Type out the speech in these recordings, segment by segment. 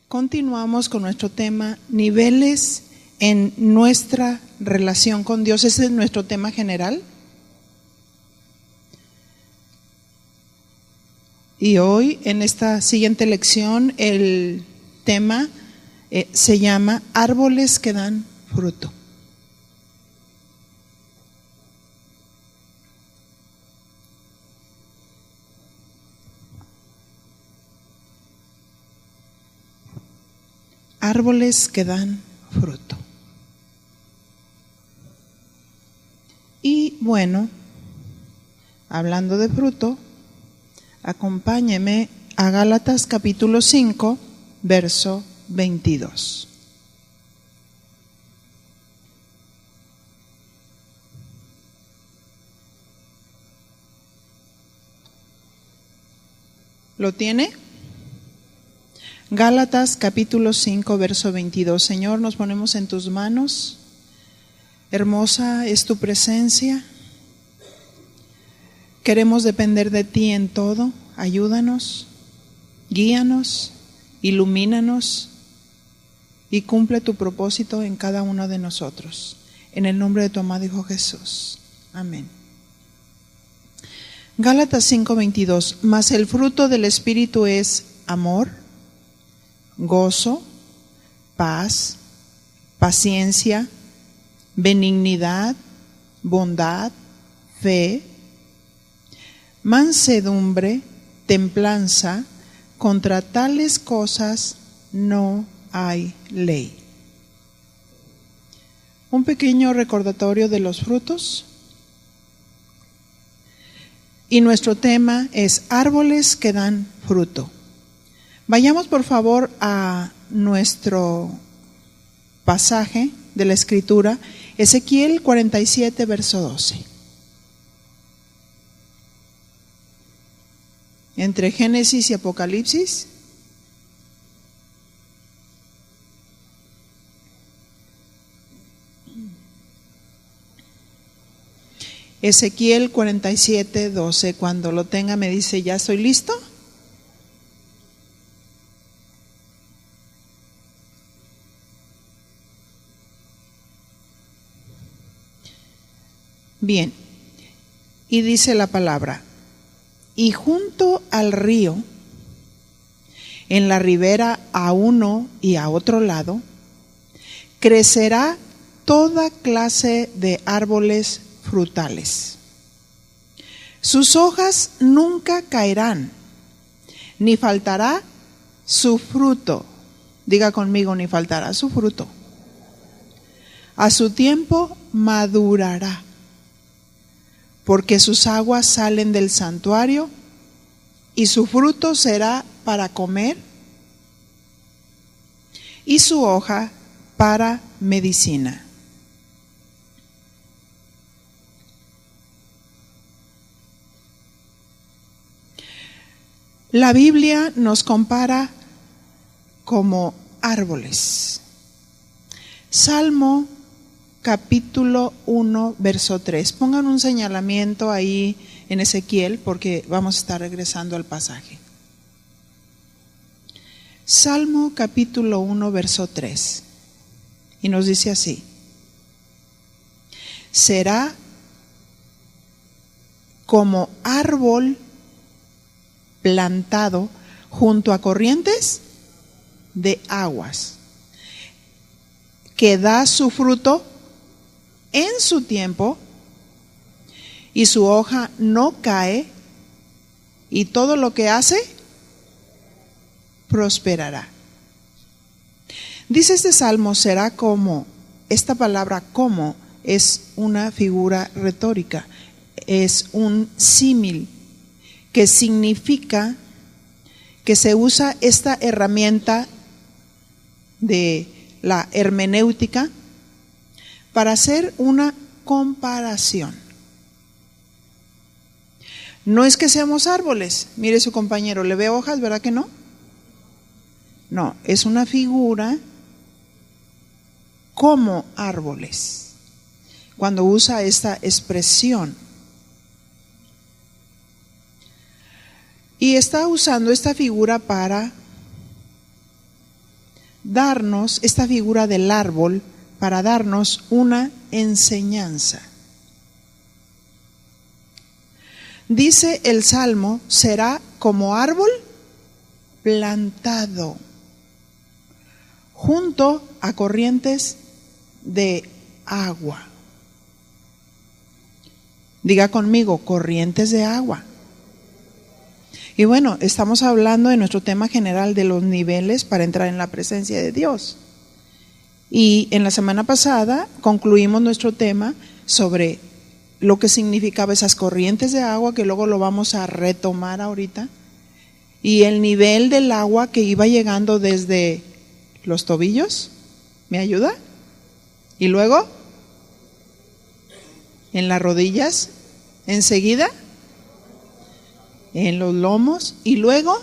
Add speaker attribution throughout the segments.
Speaker 1: Continuamos con nuestro tema, niveles en nuestra relación con Dios. Ese es nuestro tema general. Y hoy, en esta siguiente lección, el tema se llama árboles que dan fruto. Árboles que dan fruto. Y bueno, hablando de fruto, acompáñeme a Gálatas capítulo 5, verso 22. ¿Lo tiene? Gálatas capítulo 5, verso 22. Señor, nos ponemos en tus manos. Hermosa es tu presencia. Queremos depender de ti en todo. Ayúdanos, guíanos, ilumínanos y cumple tu propósito en cada uno de nosotros. En el nombre de tu amado Hijo Jesús. Amén. Gálatas 5, 22. Mas el fruto del Espíritu es amor, gozo, paz, paciencia, benignidad, bondad, fe, mansedumbre, templanza. Contra tales cosas no hay ley. Un pequeño recordatorio de los frutos. Y nuestro tema es árboles que dan fruto. Vayamos por favor a nuestro pasaje de la Escritura, Ezequiel 47, verso 12. Entre Génesis y Apocalipsis. Ezequiel 47, 12. Cuando lo tenga me dice, ¿ya estoy listo? Bien, y dice la palabra, y junto al río, en la ribera a uno y a otro lado, crecerá toda clase de árboles frutales. Sus hojas nunca caerán, ni faltará su fruto. Diga conmigo, ni faltará su fruto. A su tiempo madurará, porque sus aguas salen del santuario y su fruto será para comer y su hoja para medicina. La Biblia nos compara como árboles. Salmo capítulo 1, verso 3. Pongan un señalamiento ahí en Ezequiel porque vamos a estar regresando al pasaje. Salmo capítulo 1, verso 3. Y nos dice así: será como árbol plantado junto a corrientes de aguas, que da su fruto en su tiempo, y su hoja no cae, y todo lo que hace prosperará. Dice este salmo, será como. Esta palabra como es una figura retórica, es un símil que significa que se usa esta herramienta de la hermenéutica para hacer una comparación. No es que seamos árboles. Mire su compañero, ¿le ve hojas? ¿Verdad que no? No, es una figura como árboles. Cuando usa esta expresión. Y está usando esta figura para darnos esta figura del árbol para darnos una enseñanza. Dice el Salmo, será como árbol plantado junto a corrientes de agua. Diga conmigo, corrientes de agua. Y bueno, estamos hablando de nuestro tema general de los niveles para entrar en la presencia de Dios. Y en la semana pasada concluimos nuestro tema sobre lo que significaba esas corrientes de agua, que luego lo vamos a retomar ahorita, y el nivel del agua que iba llegando desde los tobillos. ¿Me ayuda? Y luego en las rodillas, enseguida en los lomos y luego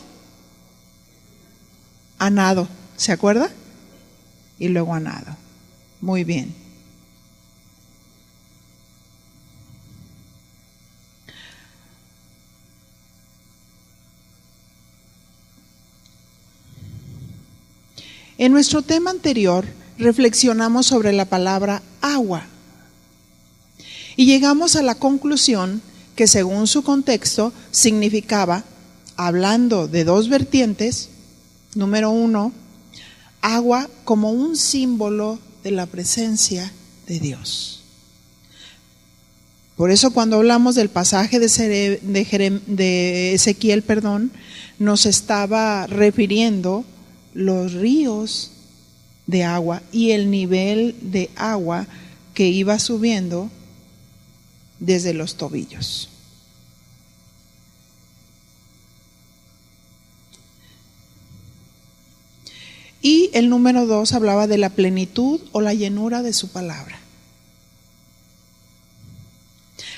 Speaker 1: a nado, ¿se acuerda? Y luego a nado. Muy bien. En nuestro tema anterior reflexionamos sobre la palabra agua y llegamos a la conclusión que según su contexto significaba, hablando de dos vertientes, número uno, agua como un símbolo de la presencia de Dios. Por eso cuando hablamos del pasaje de Ezequiel, nos estaba refiriendo los ríos de agua y el nivel de agua que iba subiendo desde los tobillos. Y el número 2 hablaba de la plenitud o la llenura de su palabra.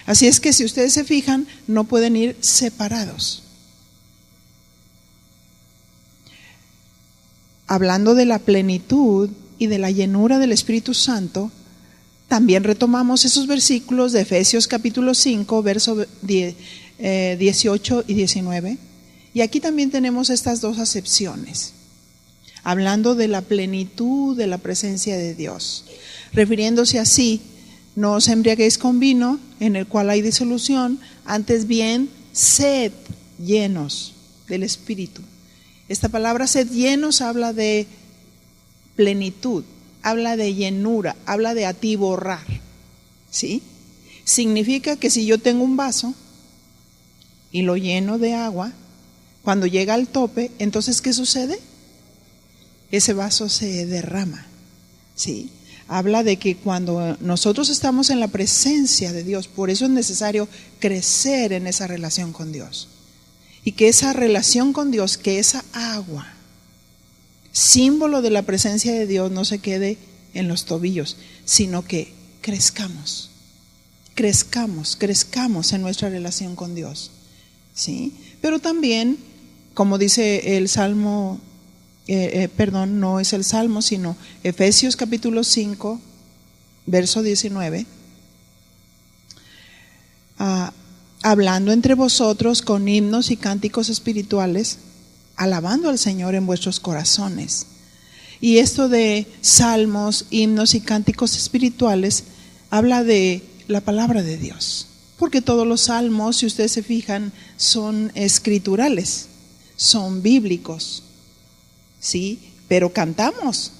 Speaker 1: Así es que si ustedes se fijan, no pueden ir separados. Hablando de la plenitud y de la llenura del Espíritu Santo, también retomamos esos versículos de Efesios capítulo 5, versos 18 y 19. Y aquí también tenemos estas dos acepciones, hablando de la plenitud de la presencia de Dios, refiriéndose así: no os embriaguéis con vino, en el cual hay disolución, antes bien, sed llenos del Espíritu. Esta palabra sed llenos habla de plenitud, habla de llenura, habla de atiborrar, ¿sí? Significa que si yo tengo un vaso y lo lleno de agua, cuando llega al tope, entonces ¿qué sucede? Ese vaso se derrama, ¿sí? Habla de que cuando nosotros estamos en la presencia de Dios, por eso es necesario crecer en esa relación con Dios. Y que esa relación con Dios, que esa agua, símbolo de la presencia de Dios, no se quede en los tobillos, sino que crezcamos en nuestra relación con Dios, ¿sí? Pero también, como dice el Salmo, no es el Salmo, sino Efesios capítulo 5, verso 19, hablando entre vosotros con himnos y cánticos espirituales, alabando al Señor en vuestros corazones. Y esto de salmos, himnos y cánticos espirituales habla de la palabra de Dios, porque todos los salmos, si ustedes se fijan, son escriturales, son bíblicos, ¿sí? Pero cantamos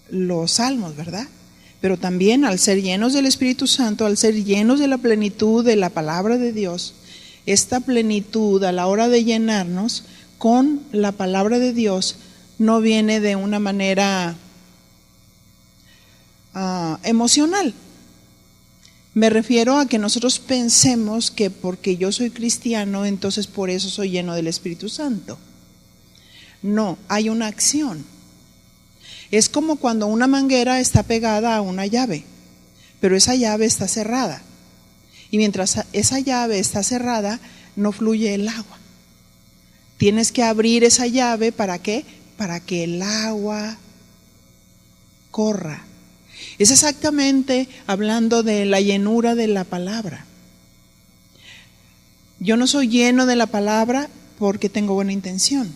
Speaker 1: los salmos, ¿verdad? Pero también al ser llenos del Espíritu Santo, al ser llenos de la plenitud de la palabra de Dios, esta plenitud a la hora de llenarnos con la palabra de Dios no viene de una manera emocional. Me refiero a que nosotros pensemos que porque yo soy cristiano, entonces por eso soy lleno del Espíritu Santo. No, hay una acción. Es como cuando una manguera está pegada a una llave, pero esa llave está cerrada. Y mientras esa llave está cerrada, no fluye el agua. Tienes que abrir esa llave, ¿para qué? Para que el agua corra. Es exactamente hablando de la llenura de la palabra. Yo no soy lleno de la palabra porque tengo buena intención.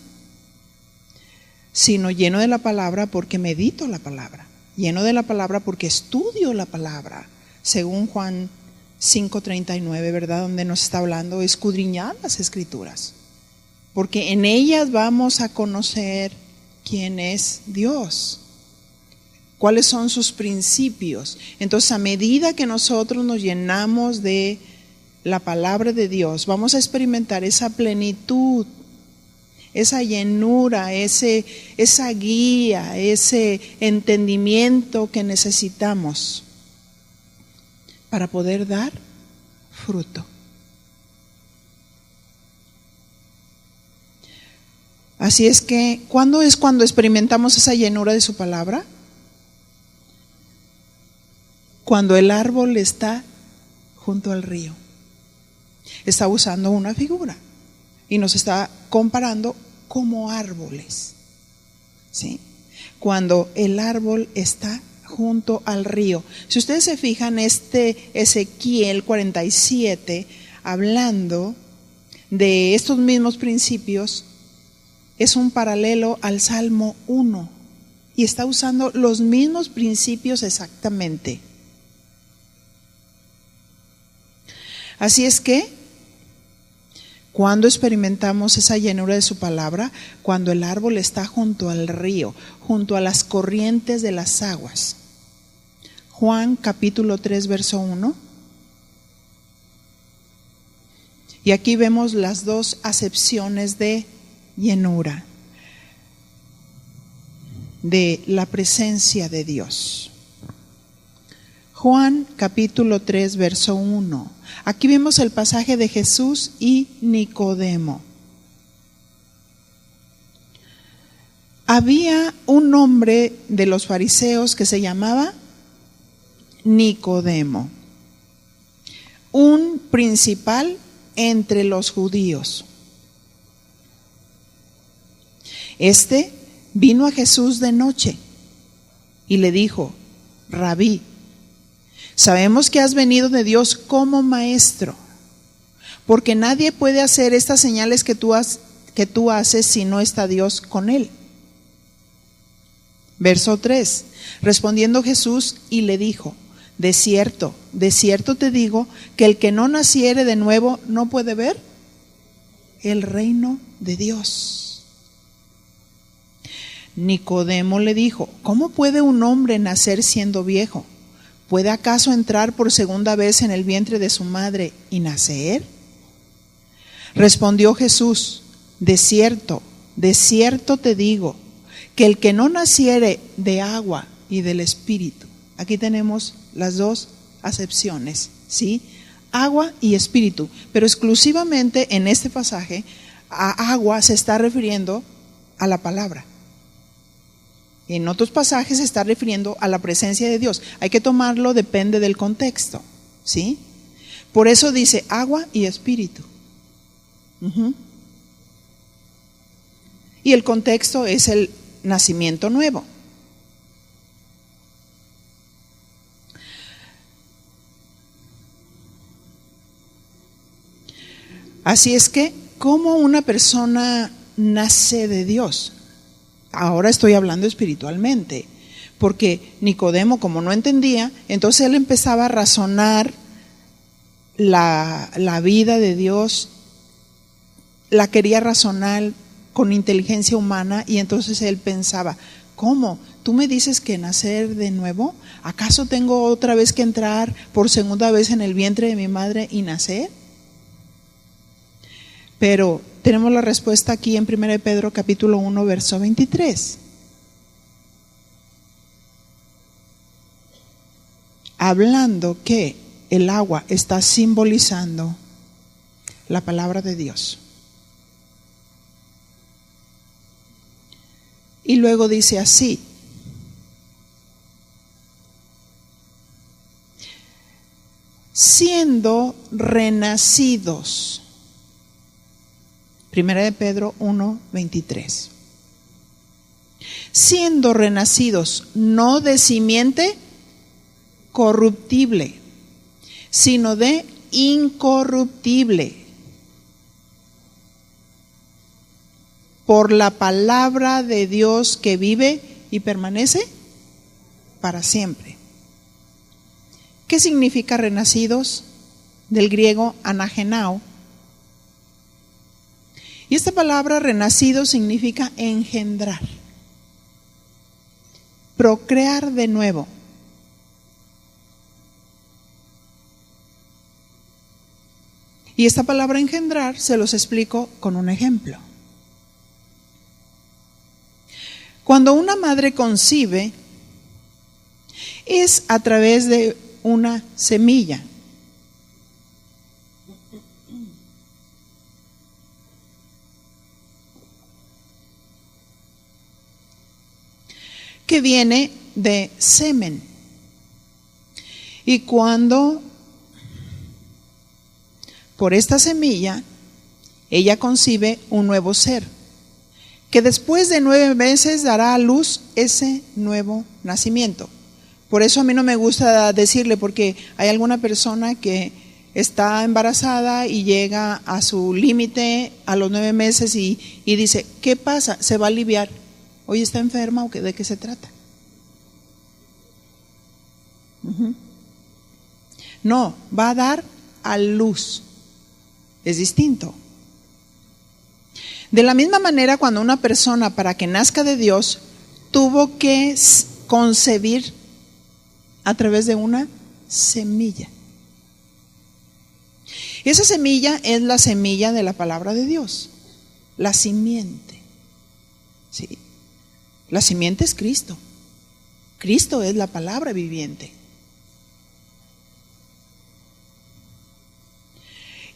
Speaker 1: sino lleno de la palabra porque medito la palabra, lleno de la palabra porque estudio la palabra, según Juan 5:39, ¿verdad? Donde nos está hablando, escudriñad las escrituras, porque en ellas vamos a conocer quién es Dios, cuáles son sus principios. Entonces, a medida que nosotros nos llenamos de la palabra de Dios, vamos a experimentar esa plenitud, esa llenura, esa guía, ese entendimiento que necesitamos para poder dar fruto. Así es que, ¿cuándo es cuando experimentamos esa llenura de su palabra? Cuando el árbol está junto al río. Está usando una figura y nos está comparando como árboles, ¿sí? Cuando el árbol está junto al río. Si ustedes se fijan, Ezequiel 47, hablando de estos mismos principios, es un paralelo al Salmo 1 y está usando los mismos principios exactamente. Así es que, cuando experimentamos esa llenura de su palabra, cuando el árbol está junto al río, junto a las corrientes de las aguas. Juan capítulo 3, verso 1. Y aquí vemos las dos acepciones de llenura, de la presencia de Dios. Juan capítulo 3, verso 1. Aquí vemos el pasaje de Jesús y Nicodemo. Había un hombre de los fariseos que se llamaba Nicodemo, un principal entre los judíos. Este vino a Jesús de noche y le dijo: Rabí, sabemos que has venido de Dios como maestro, porque nadie puede hacer estas señales que tú haces si no está Dios con él. Verso 3. Respondiendo Jesús y le dijo: de cierto te digo que el que no naciere de nuevo no puede ver el reino de Dios. Nicodemo le dijo: ¿cómo puede un hombre nacer siendo viejo? ¿Puede acaso entrar por segunda vez en el vientre de su madre y nacer? Respondió Jesús: de cierto te digo, que el que no naciere de agua y del Espíritu. Aquí tenemos las dos acepciones, ¿sí? Agua y Espíritu, pero exclusivamente en este pasaje a agua se está refiriendo a la palabra. En otros pasajes se está refiriendo a la presencia de Dios. Hay que tomarlo, depende del contexto, ¿sí? Por eso dice agua y Espíritu. Y el contexto es el nacimiento nuevo. Así es que, ¿cómo una persona nace de Dios? Ahora estoy hablando espiritualmente, porque Nicodemo, como no entendía, entonces él empezaba a razonar la vida de Dios, la quería razonar con inteligencia humana, y entonces él pensaba: ¿cómo? ¿Tú me dices que nacer de nuevo? ¿Acaso tengo otra vez que entrar por segunda vez en el vientre de mi madre y nacer? Pero tenemos la respuesta aquí en 1 Pedro capítulo 1, verso 23. Hablando que el agua está simbolizando la palabra de Dios. Y luego dice así: siendo renacidos. 1 Pedro 1, 23. Siendo renacidos no de simiente corruptible, sino de incorruptible, por la palabra de Dios que vive y permanece para siempre. ¿Qué significa renacidos? Del griego anagenao. Y esta palabra renacido significa engendrar, procrear de nuevo. Y esta palabra engendrar se los explico con un ejemplo. Cuando una madre concibe, es a través de una semilla. Que viene de semen. Y cuando por esta semilla ella concibe un nuevo ser, que después de 9 meses dará a luz ese nuevo nacimiento. Por eso a mí no me gusta decirle, porque hay alguna persona que está embarazada y llega a su límite a los 9 meses y dice, ¿qué pasa? Se va a aliviar. Oye, ¿está enferma o de qué se trata? No, va a dar a luz. Es distinto. De la misma manera, cuando una persona, para que nazca de Dios, tuvo que concebir a través de una semilla. Esa semilla es la semilla de la palabra de Dios, la simiente. ¿Sí? La simiente es Cristo. Cristo es la palabra viviente.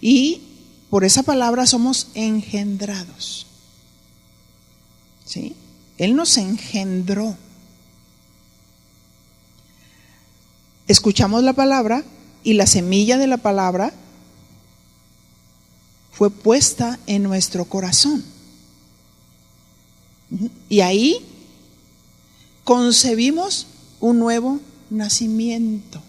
Speaker 1: Y por esa palabra somos engendrados. ¿Sí? Él nos engendró. Escuchamos la palabra y la semilla de la palabra fue puesta en nuestro corazón. Y ahí concebimos un nuevo nacimiento.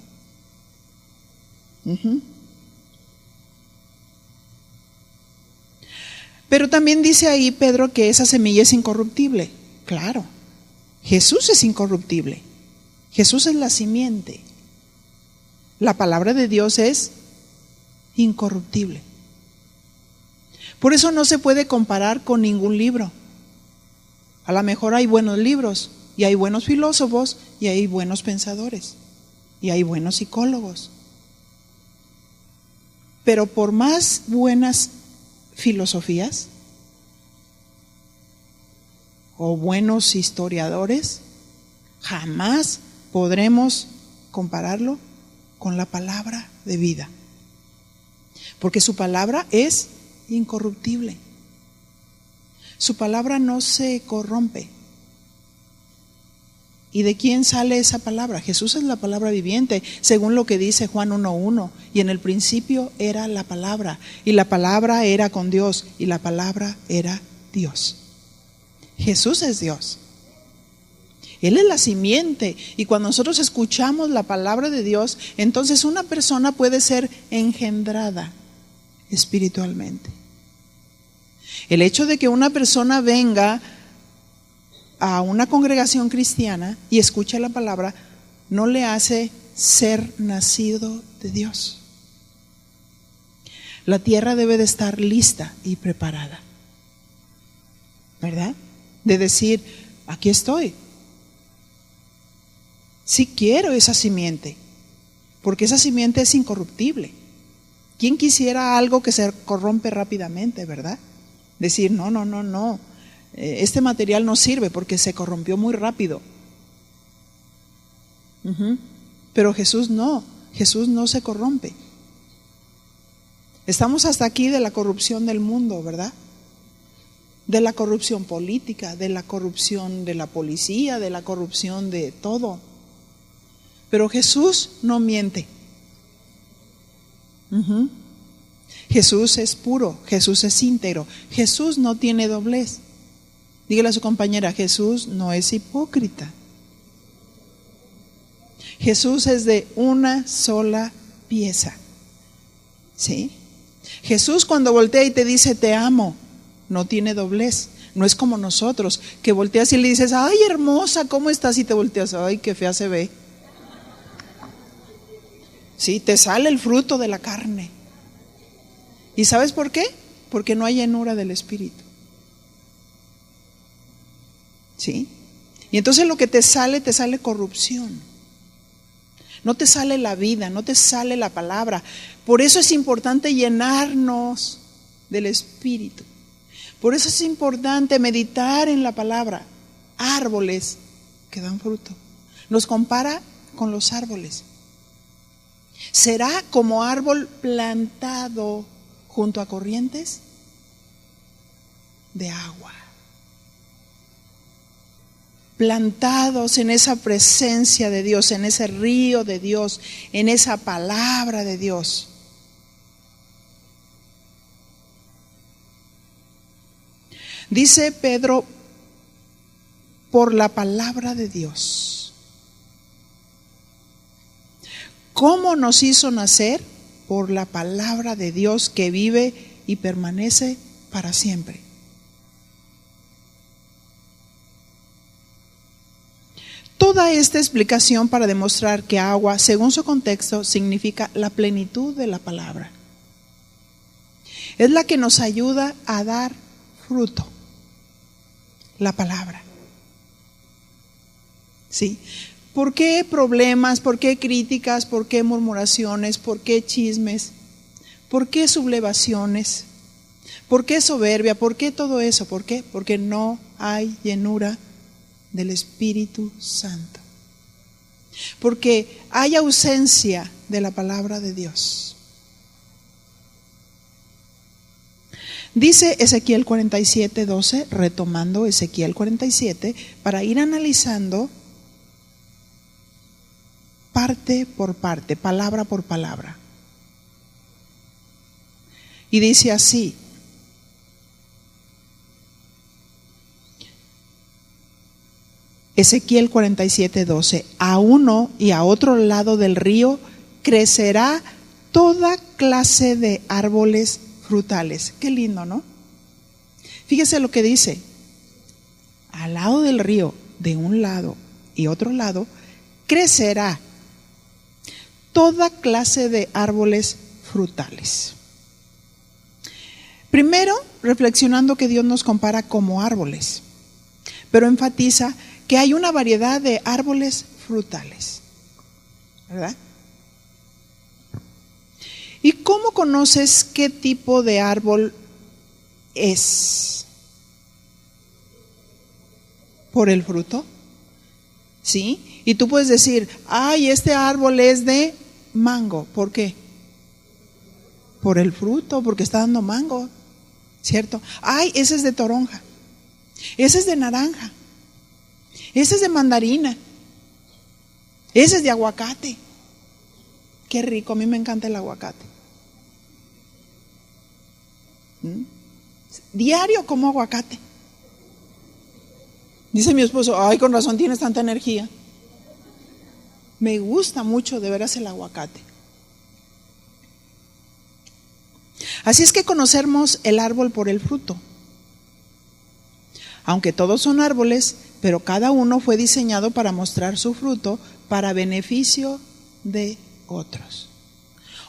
Speaker 1: Pero también dice ahí Pedro que esa semilla es incorruptible. Claro, Jesús es incorruptible. Jesús es la simiente. La palabra de Dios es incorruptible. Por eso no se puede comparar con ningún libro. A lo mejor hay buenos libros, y hay buenos filósofos, y hay buenos pensadores, y hay buenos psicólogos. Pero por más buenas filosofías o buenos historiadores, jamás podremos compararlo con la palabra de vida, porque su palabra es incorruptible. Su palabra no se corrompe. ¿Y de quién sale esa palabra? Jesús es la palabra viviente, según lo que dice Juan 1:1. Y en el principio era la palabra, y la palabra era con Dios, y la palabra era Dios. Jesús es Dios. Él es la simiente. Y cuando nosotros escuchamos la palabra de Dios, entonces una persona puede ser engendrada espiritualmente. El hecho de que una persona venga a una congregación cristiana y escuche la palabra no le hace ser nacido de Dios. La tierra debe de estar lista y preparada, ¿verdad? De decir, aquí estoy. Sí quiero esa simiente, porque esa simiente es incorruptible. ¿Quién quisiera algo que se corrompe rápidamente, verdad? Decir, no, este material no sirve porque se corrompió muy rápido. Pero Jesús no se corrompe. Estamos hasta aquí de la corrupción del mundo, ¿verdad? De la corrupción política, de la corrupción de la policía, de la corrupción de todo. Pero Jesús no miente. Jesús es puro, Jesús es íntegro, Jesús no tiene doblez. Dígale a su compañera, Jesús no es hipócrita. Jesús es de una sola pieza. ¿Sí? Jesús cuando voltea y te dice te amo, no tiene doblez. No es como nosotros, que volteas y le dices, ay, hermosa, ¿cómo estás? Y te volteas, ay, qué fea se ve. Sí, te sale el fruto de la carne. ¿Y sabes por qué? Porque no hay llenura del Espíritu. ¿Sí? Y entonces lo que te sale corrupción. No te sale la vida, no te sale la palabra. Por eso es importante llenarnos del Espíritu. Por eso es importante meditar en la palabra. Árboles que dan fruto. Nos compara con los árboles. ¿Será como árbol plantado junto a corrientes de agua? Plantados en esa presencia de Dios, en ese río de Dios, en esa palabra de Dios. Dice Pedro, por la palabra de Dios. ¿Cómo nos hizo nacer? Por la palabra de Dios que vive y permanece para siempre. Toda esta explicación para demostrar que agua, según su contexto, significa la plenitud de la palabra. Es la que nos ayuda a dar fruto. La palabra. ¿Sí? ¿Por qué problemas? ¿Por qué críticas? ¿Por qué murmuraciones? ¿Por qué chismes? ¿Por qué sublevaciones? ¿Por qué soberbia? ¿Por qué todo eso? ¿Por qué? Porque no hay llenura del Espíritu Santo. Porque hay ausencia de la palabra de Dios. Dice Ezequiel 47:12, retomando Ezequiel 47, para ir analizando parte por parte, palabra por palabra. Y dice así: Ezequiel 47:12, a uno y a otro lado del río crecerá toda clase de árboles frutales. Qué lindo, ¿no? Fíjese lo que dice: al lado del río, de un lado y otro lado, crecerá toda clase de árboles frutales. Primero, reflexionando que Dios nos compara como árboles, pero enfatiza que hay una variedad de árboles frutales, ¿verdad? ¿Y cómo conoces qué tipo de árbol es? ¿Por el fruto? ¿Sí? Y tú puedes decir, ay, este árbol es de mango. ¿Por qué? Por el fruto, porque está dando mango, ¿cierto? Ay, ese es de toronja, ese es de naranja, ese es de mandarina, ese es de aguacate. Qué rico, a mí me encanta el aguacate. Diario como aguacate. Dice mi esposo, ay, con razón tienes tanta energía. Me gusta mucho de veras el aguacate. Así es que conocemos el árbol por el fruto. Aunque todos son árboles, pero cada uno fue diseñado para mostrar su fruto para beneficio de otros.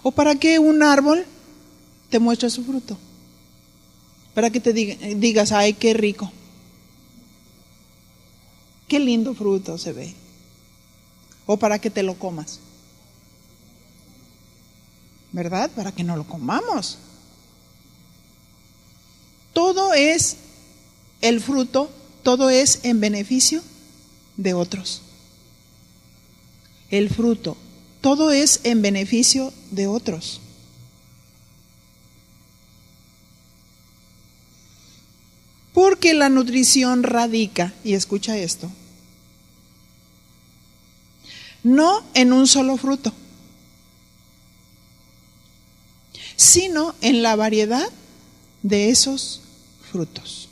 Speaker 1: ¿O para qué un árbol te muestra su fruto? Para que te digas, ay, qué rico, qué lindo fruto se ve. O para que te lo comas, ¿verdad? Para que no lo comamos. Todo es el fruto, todo es en beneficio de otros. El fruto, todo es en beneficio de otros. Porque la nutrición radica, y escucha esto, no en un solo fruto, sino en la variedad de esos frutos.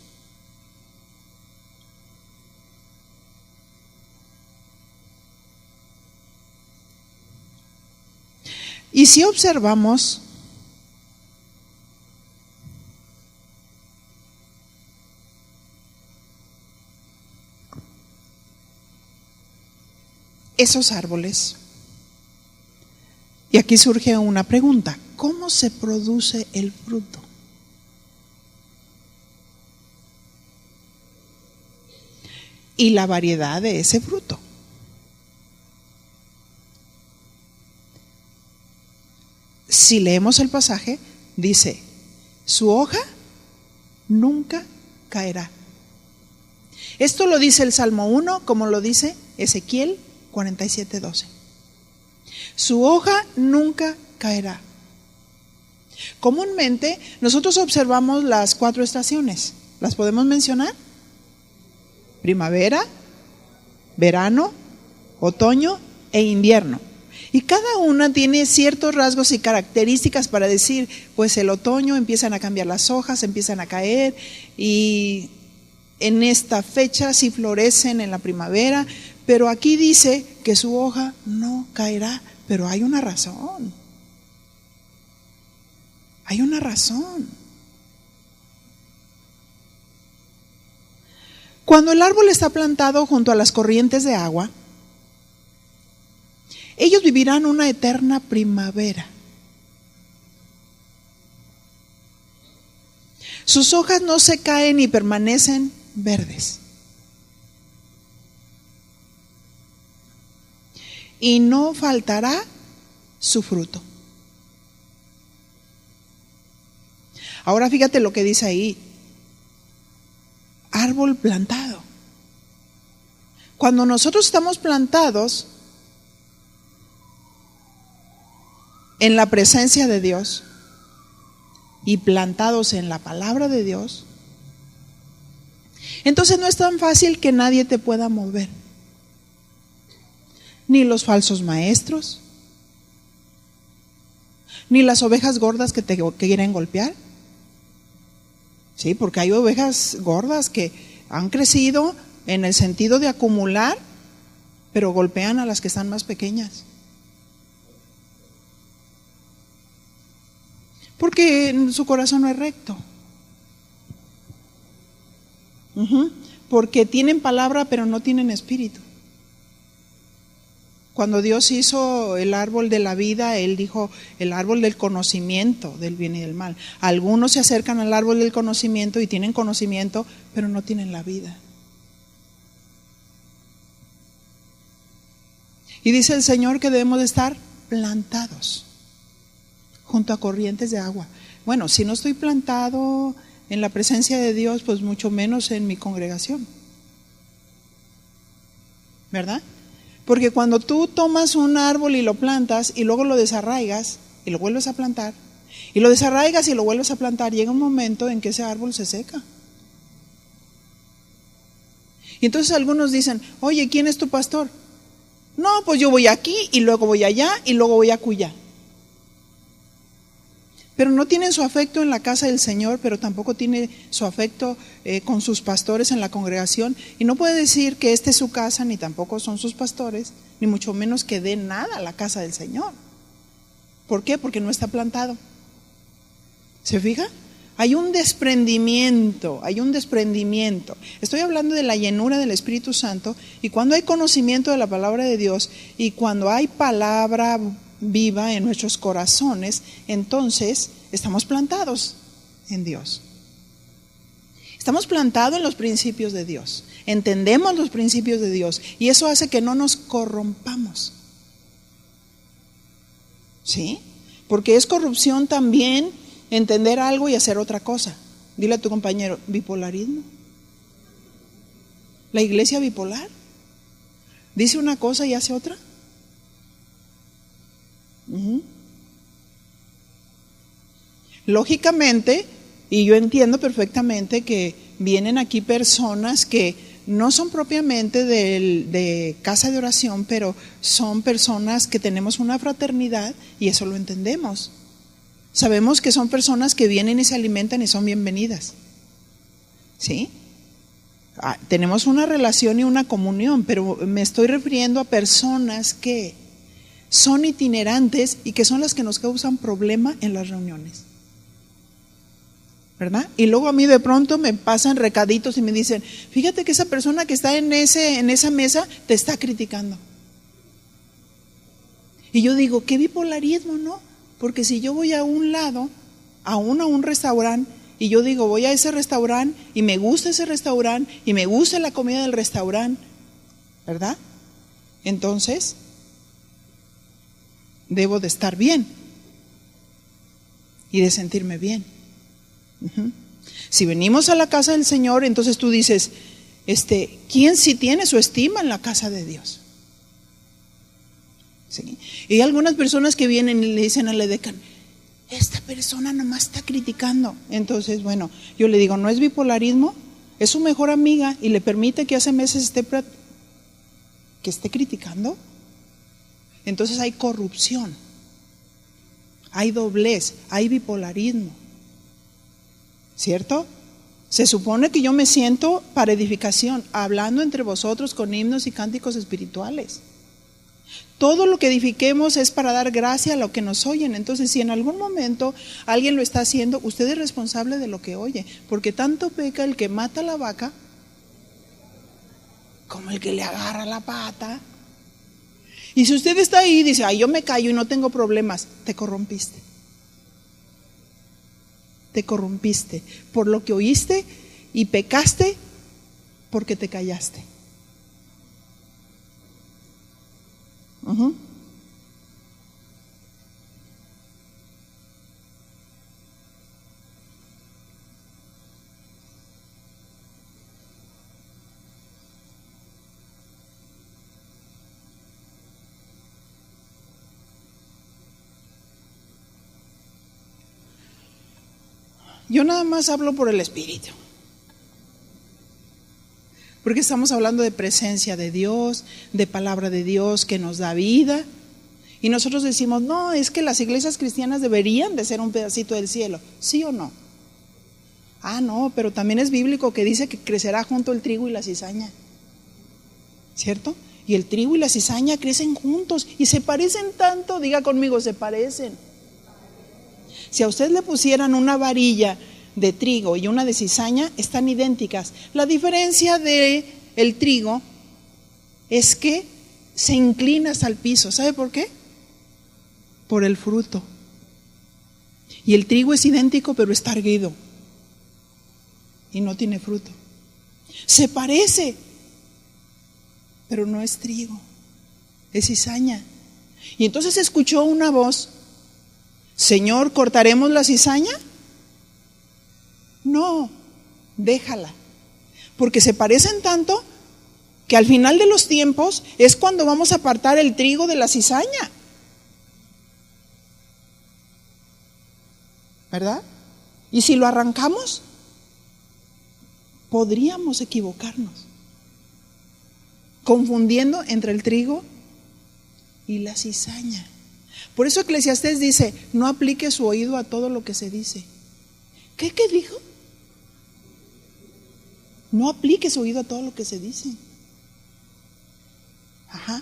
Speaker 1: Y si observamos, esos árboles. Y aquí surge una pregunta: ¿cómo se produce el fruto? Y la variedad de ese fruto. Si leemos el pasaje, dice: su hoja nunca caerá. Esto lo dice el Salmo 1, como lo dice Ezequiel 47:12. Su hoja nunca caerá. Comúnmente nosotros observamos las 4 estaciones. ¿Las podemos mencionar? Primavera, verano, otoño e invierno. Y cada una tiene ciertos rasgos y características para decir, pues el otoño empiezan a cambiar las hojas, empiezan a caer, y en esta fecha sí florecen en la primavera, pero aquí dice que su hoja no caerá, pero hay una razón. Hay una razón. Cuando el árbol está plantado junto a las corrientes de agua, ellos vivirán una eterna primavera. Sus hojas no se caen y permanecen verdes. Y no faltará su fruto. Ahora fíjate lo que dice ahí: árbol plantado. Cuando nosotros estamos plantados en la presencia de Dios y plantados en la palabra de Dios, entonces no es tan fácil que nadie te pueda mover. Ni los falsos maestros, ni las ovejas gordas que te quieren golpear. Sí, porque hay ovejas gordas que han crecido en el sentido de acumular, pero golpean a las que están más pequeñas. Porque su corazón no es recto. Porque tienen palabra, pero no tienen espíritu. Cuando Dios hizo el árbol de la vida, Él dijo el árbol del conocimiento del bien y del mal. Algunos se acercan al árbol del conocimiento y tienen conocimiento, pero no tienen la vida. Y dice el Señor que debemos de estar plantados junto a corrientes de agua. Bueno, si no estoy plantado en la presencia de Dios, pues mucho menos en mi congregación, ¿verdad? Porque cuando tú tomas un árbol y lo plantas y luego lo desarraigas y lo vuelves a plantar, y lo desarraigas y lo vuelves a plantar, llega un momento en que ese árbol se seca. Y entonces algunos dicen: oye, ¿quién es tu pastor? No, pues yo voy aquí y luego voy allá y luego voy acullá. Pero no tienen su afecto en la casa del Señor, pero tampoco tiene su afecto con sus pastores en la congregación. Y no puede decir que esta es su casa, ni tampoco son sus pastores, ni mucho menos que dé nada a la casa del Señor. ¿Por qué? Porque no está plantado. ¿Se fija? Hay un desprendimiento, hay un desprendimiento. Estoy hablando de la llenura del Espíritu Santo, y cuando hay conocimiento de la palabra de Dios y cuando hay palabra viva en nuestros corazones, entonces estamos plantados en Dios. Estamos plantados en los principios de Dios. Entendemos los principios de Dios y eso hace que no nos corrompamos. ¿Sí? Porque es corrupción también entender algo y hacer otra cosa. Dile a tu compañero: bipolarismo. La iglesia bipolar. Dice una cosa y hace otra. Lógicamente, y yo entiendo perfectamente que vienen aquí personas que no son propiamente de casa de oración, pero son personas que tenemos una fraternidad y eso lo entendemos. Sabemos que son personas que vienen y se alimentan y son bienvenidas. ¿Sí? Tenemos una relación y una comunión, pero me estoy refiriendo a personas que son itinerantes y que son las que nos causan problema en las reuniones, ¿verdad? Y luego a mí de pronto me pasan recaditos y me dicen: fíjate que esa persona que está en esa mesa te está criticando. Y yo digo, ¿qué bipolarismo, no? Porque si yo voy a un lado, a un restaurante, y yo digo, voy a ese restaurante, y me gusta ese restaurante, y me gusta la comida del restaurante, ¿verdad? Entonces, debo de estar bien y de sentirme bien. Si venimos a la casa del Señor, entonces tú dices, ¿quién sí tiene su estima en la casa de Dios? ¿Sí? Y hay algunas personas que vienen y le dicen al edecán, esta persona nomás está criticando. Entonces, bueno, yo le digo, no es bipolarismo, es su mejor amiga y le permite que hace meses que esté criticando. Entonces hay corrupción, hay doblez, hay bipolarismo, ¿cierto? Se supone que yo me siento para edificación, hablando entre vosotros con himnos y cánticos espirituales. Todo lo que edifiquemos es para dar gracia a lo que nos oyen. Entonces, si en algún momento alguien lo está haciendo, usted es responsable de lo que oye, porque tanto peca el que mata a la vaca como el que le agarra la pata. Y si usted está ahí y dice, ay, yo me callo y no tengo problemas, te corrompiste. Te corrompiste por lo que oíste y pecaste porque te callaste. Yo nada más hablo por el Espíritu, porque estamos hablando de presencia de Dios, de palabra de Dios que nos da vida. Y nosotros decimos, no, es que las iglesias cristianas deberían de ser un pedacito del cielo, ¿sí o no? Ah, no, pero también es bíblico que dice que crecerá junto el trigo y la cizaña, ¿cierto? Y el trigo y la cizaña crecen juntos y se parecen tanto, diga conmigo, se parecen. Si a usted le pusieran una varilla de trigo y una de cizaña, están idénticas. La diferencia de el trigo es que se inclina hasta el piso. ¿Sabe por qué? Por el fruto. Y el trigo es idéntico, pero está erguido y no tiene fruto. Se parece, pero no es trigo, es cizaña. Y entonces escuchó una voz: Señor, ¿cortaremos la cizaña? No, déjala, porque se parecen tanto que al final de los tiempos es cuando vamos a apartar el trigo de la cizaña, ¿verdad? Y si lo arrancamos, podríamos equivocarnos, confundiendo entre el trigo y la cizaña. Por eso Eclesiastés dice, no aplique su oído a todo lo que se dice. ¿Qué dijo? No aplique su oído a todo lo que se dice. Ajá.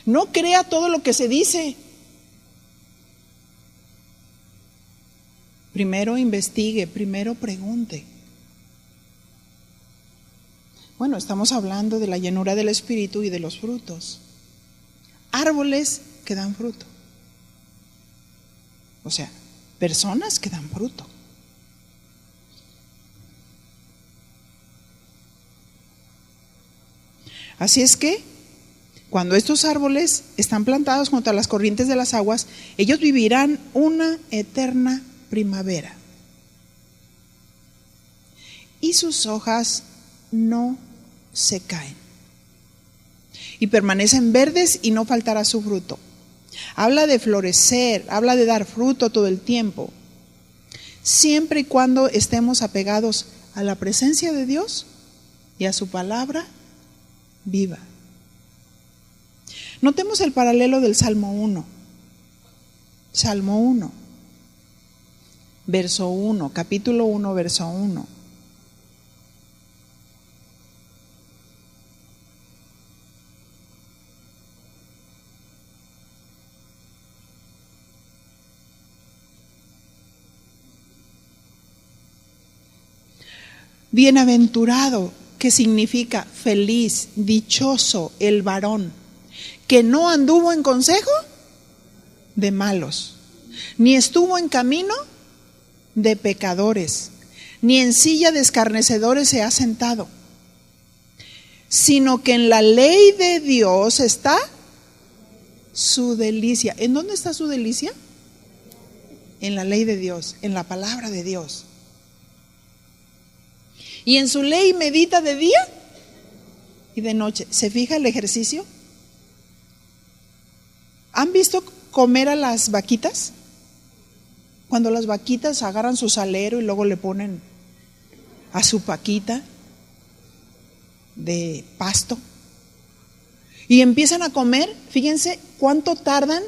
Speaker 1: No crea todo lo que se dice. Primero investigue, primero pregunte. Bueno, estamos hablando de la llenura del Espíritu y de los frutos. Árboles que dan fruto. O sea, personas que dan fruto. Así es que, cuando estos árboles están plantados junto a las corrientes de las aguas, ellos vivirán una eterna primavera. Y sus hojas no se caen. Y permanecen verdes y no faltará su fruto. Habla de florecer, habla de dar fruto todo el tiempo. Siempre y cuando estemos apegados a la presencia de Dios y a su palabra viva. Notemos el paralelo del Salmo 1. Salmo 1, verso 1, capítulo 1, verso 1. Bienaventurado, que significa feliz, dichoso, el varón, que no anduvo en consejo de malos, ni estuvo en camino de pecadores, ni en silla de escarnecedores se ha sentado, sino que en la ley de Dios está su delicia. ¿En dónde está su delicia? En la ley de Dios, en la palabra de Dios. Y en su ley medita de día y de noche. ¿Se fija el ejercicio? ¿Han visto comer a las vaquitas? Cuando las vaquitas agarran su salero y luego le ponen a su paquita de pasto y empiezan a comer, fíjense cuánto tardan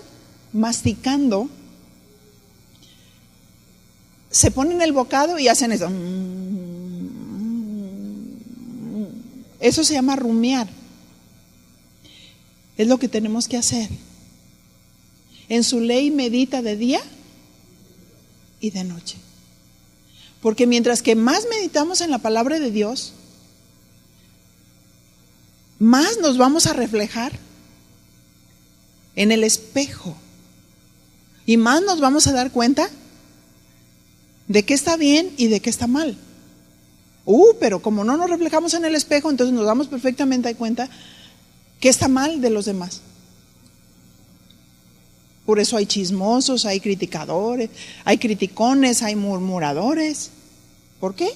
Speaker 1: masticando. Se ponen el bocado y hacen eso. Eso se llama rumiar. Es lo que tenemos que hacer. En su ley medita de día y de noche. Porque mientras que más meditamos en la palabra de Dios, más nos vamos a reflejar en el espejo. Y más nos vamos a dar cuenta de qué está bien y de qué está mal. Pero como no nos reflejamos en el espejo, entonces nos damos perfectamente cuenta que está mal de los demás. Por eso hay chismosos, hay criticadores, hay criticones, hay murmuradores. ¿Por qué?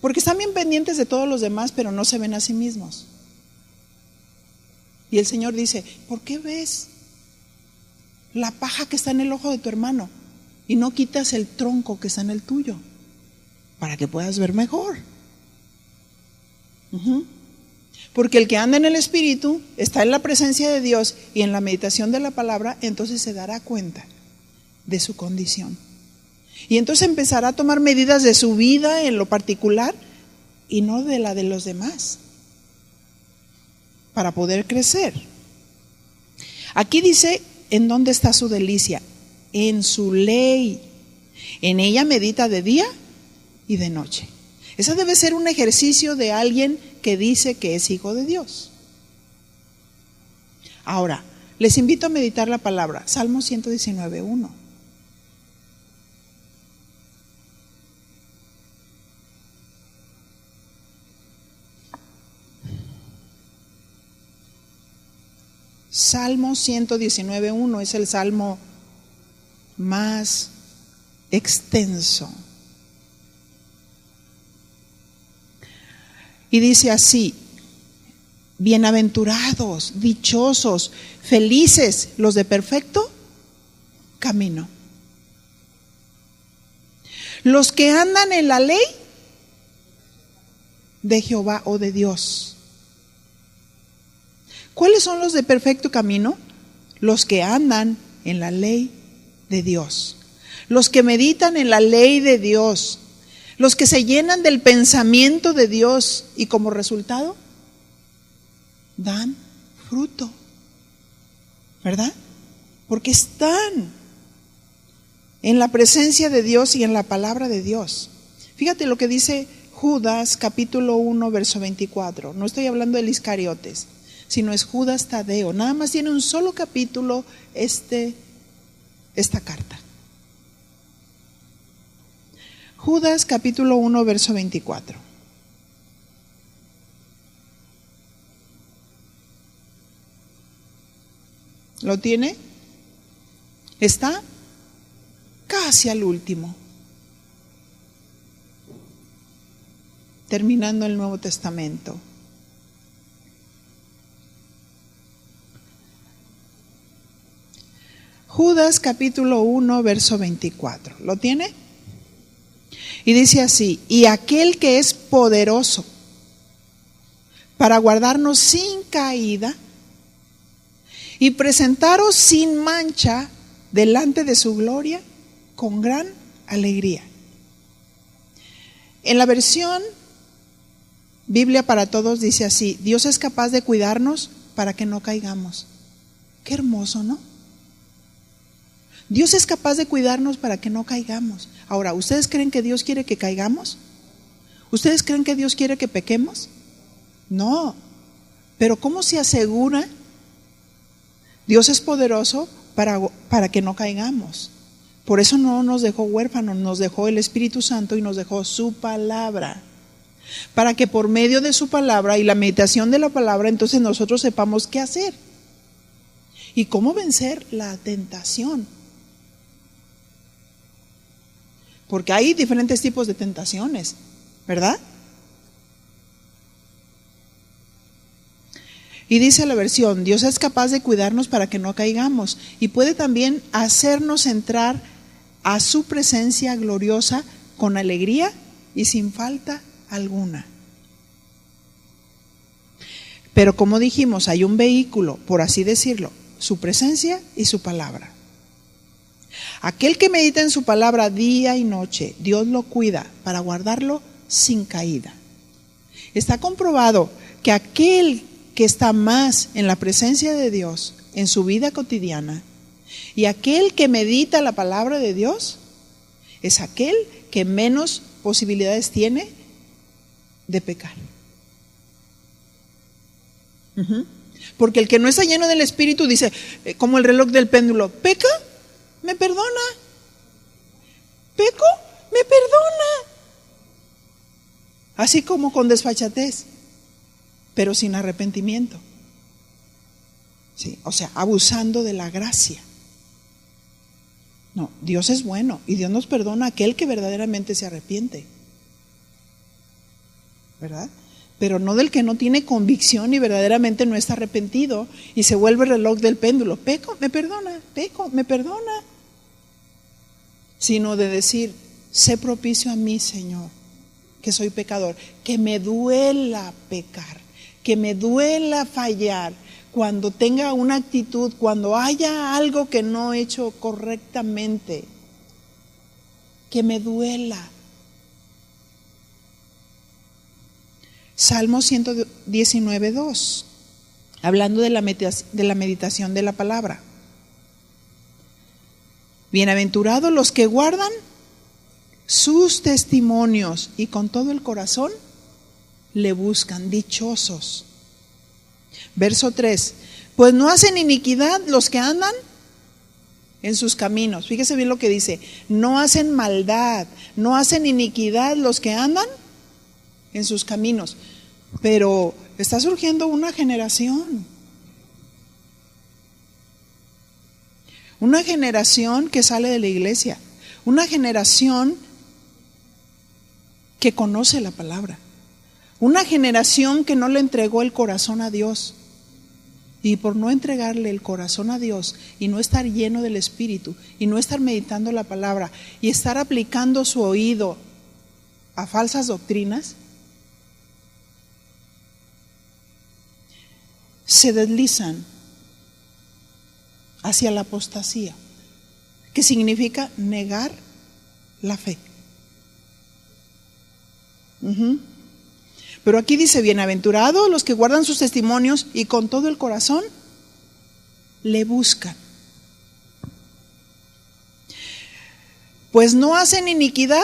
Speaker 1: Porque están bien pendientes de todos los demás, pero no se ven a sí mismos. Y el Señor dice, ¿por qué ves la paja que está en el ojo de tu hermano y no quitas el tronco que está en el tuyo? Para que puedas ver mejor. Porque el que anda en el Espíritu está en la presencia de Dios y en la meditación de la palabra, entonces se dará cuenta de su condición. Y entonces empezará a tomar medidas de su vida en lo particular y no de la de los demás, para poder crecer. Aquí dice, ¿en dónde está su delicia? En su ley. En ella medita de día y de noche. Ese debe ser un ejercicio de alguien que dice que es hijo de Dios. Ahora, les invito a meditar la palabra. Salmo 119:1. Salmo 119:1 es el salmo más extenso. Y dice así: bienaventurados, dichosos, felices los de perfecto camino, los que andan en la ley de Jehová o de Dios. ¿Cuáles son los de perfecto camino? Los que andan en la ley de Dios, los que meditan en la ley de Dios, los que se llenan del pensamiento de Dios y como resultado dan fruto, ¿verdad? Porque están en la presencia de Dios y en la palabra de Dios. Fíjate lo que dice Judas capítulo 1 verso 24. No estoy hablando de Iscariotes, sino es Judas Tadeo. Nada más tiene un solo capítulo esta carta. Judas capítulo 1 verso 24. ¿Lo tiene? Está casi al último, terminando el Nuevo Testamento. Judas capítulo 1 verso 24. ¿Lo tiene? Y dice así: y aquel que es poderoso para guardarnos sin caída y presentaros sin mancha delante de su gloria con gran alegría. En la versión Biblia para Todos dice así: Dios es capaz de cuidarnos para que no caigamos. Qué hermoso, ¿no? Dios es capaz de cuidarnos para que no caigamos. Ahora, ¿ustedes creen que Dios quiere que caigamos? ¿Ustedes creen que Dios quiere que pequemos? No. Pero ¿cómo se asegura Dios es poderoso para que no caigamos. Por eso no nos dejó huérfanos, nos dejó el Espíritu Santo y nos dejó su palabra. Para que por medio de su palabra y la meditación de la palabra, entonces nosotros sepamos qué hacer y cómo vencer la tentación. Porque hay diferentes tipos de tentaciones, ¿verdad? Y dice la versión, Dios es capaz de cuidarnos para que no caigamos y puede también hacernos entrar a su presencia gloriosa con alegría y sin falta alguna. Pero como dijimos, hay un vehículo, por así decirlo, su presencia y su palabra. Aquel que medita en su palabra día y noche, Dios lo cuida para guardarlo sin caída. Está comprobado que aquel que está más en la presencia de Dios en su vida cotidiana y aquel que medita la palabra de Dios es aquel que menos posibilidades tiene de pecar. Porque el que no está lleno del Espíritu dice, como el reloj del péndulo, peca, me perdona, peco, me perdona. Así como con desfachatez, pero sin arrepentimiento. Sí, o sea, abusando de la gracia. No, Dios es bueno y Dios nos perdona a aquel que verdaderamente se arrepiente, ¿verdad? Pero no del que no tiene convicción y verdaderamente no está arrepentido y se vuelve el reloj del péndulo. Peco, me perdona, peco, me perdona. Sino de decir, sé propicio a mí, Señor, que soy pecador, que me duela pecar, que me duela fallar, cuando tenga una actitud, cuando haya algo que no he hecho correctamente, que me duela. Salmo 119:2, hablando de la meditación de la palabra. Bienaventurados los que guardan sus testimonios y con todo el corazón le buscan, dichosos. Verso 3, pues no hacen iniquidad los que andan en sus caminos. Fíjese bien lo que dice, no hacen maldad, no hacen iniquidad los que andan en sus caminos. Pero está surgiendo una generación que sale de la iglesia, una generación que conoce la palabra, una generación que no le entregó el corazón a Dios. Y por no entregarle el corazón a Dios y no estar lleno del Espíritu y no estar meditando la palabra y estar aplicando su oído a falsas doctrinas, se deslizan hacia la apostasía, que significa negar la fe. Pero aquí dice, bienaventurados los que guardan sus testimonios y con todo el corazón le buscan. Pues no hacen iniquidad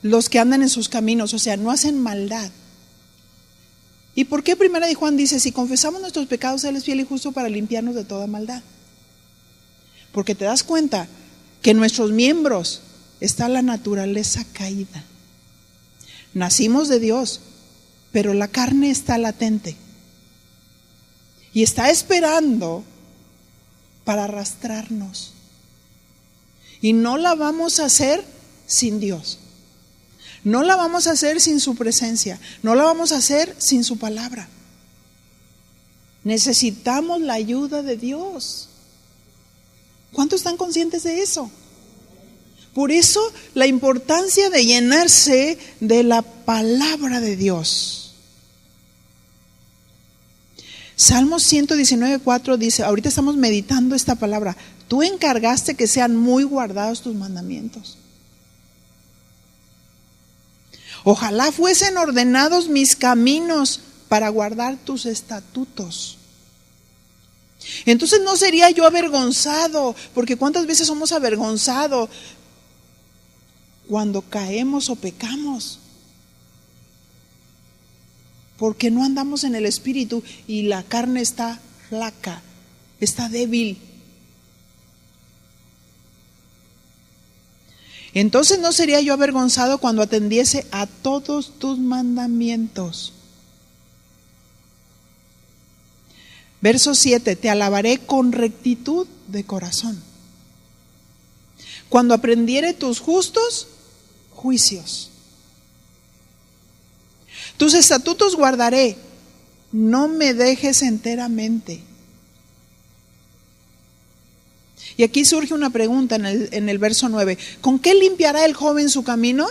Speaker 1: los que andan en sus caminos, o sea, no hacen maldad. ¿Y por qué Primera de Juan dice, si confesamos nuestros pecados, Él es fiel y justo para limpiarnos de toda maldad? Porque te das cuenta que en nuestros miembros está la naturaleza caída. Nacimos de Dios, pero la carne está latente y está esperando para arrastrarnos. Y no la vamos a hacer sin Dios. No la vamos a hacer sin su presencia. No la vamos a hacer sin su palabra. Necesitamos la ayuda de Dios. ¿Cuántos están conscientes de eso? Por eso la importancia de llenarse de la palabra de Dios. Salmo 119:4 dice, ahorita estamos meditando esta palabra, tú encargaste que sean muy guardados tus mandamientos. Ojalá fuesen ordenados mis caminos para guardar tus estatutos. Entonces no sería yo avergonzado, porque ¿cuántas veces somos avergonzados cuando caemos o pecamos? Porque no andamos en el Espíritu y la carne está flaca, está débil. Entonces no sería yo avergonzado cuando atendiese a todos tus mandamientos. Verso 7, te alabaré con rectitud de corazón, cuando aprendiere tus justos juicios. Tus estatutos guardaré, no me dejes enteramente. Y aquí surge una pregunta en el verso 9. ¿Con qué limpiará el joven su camino?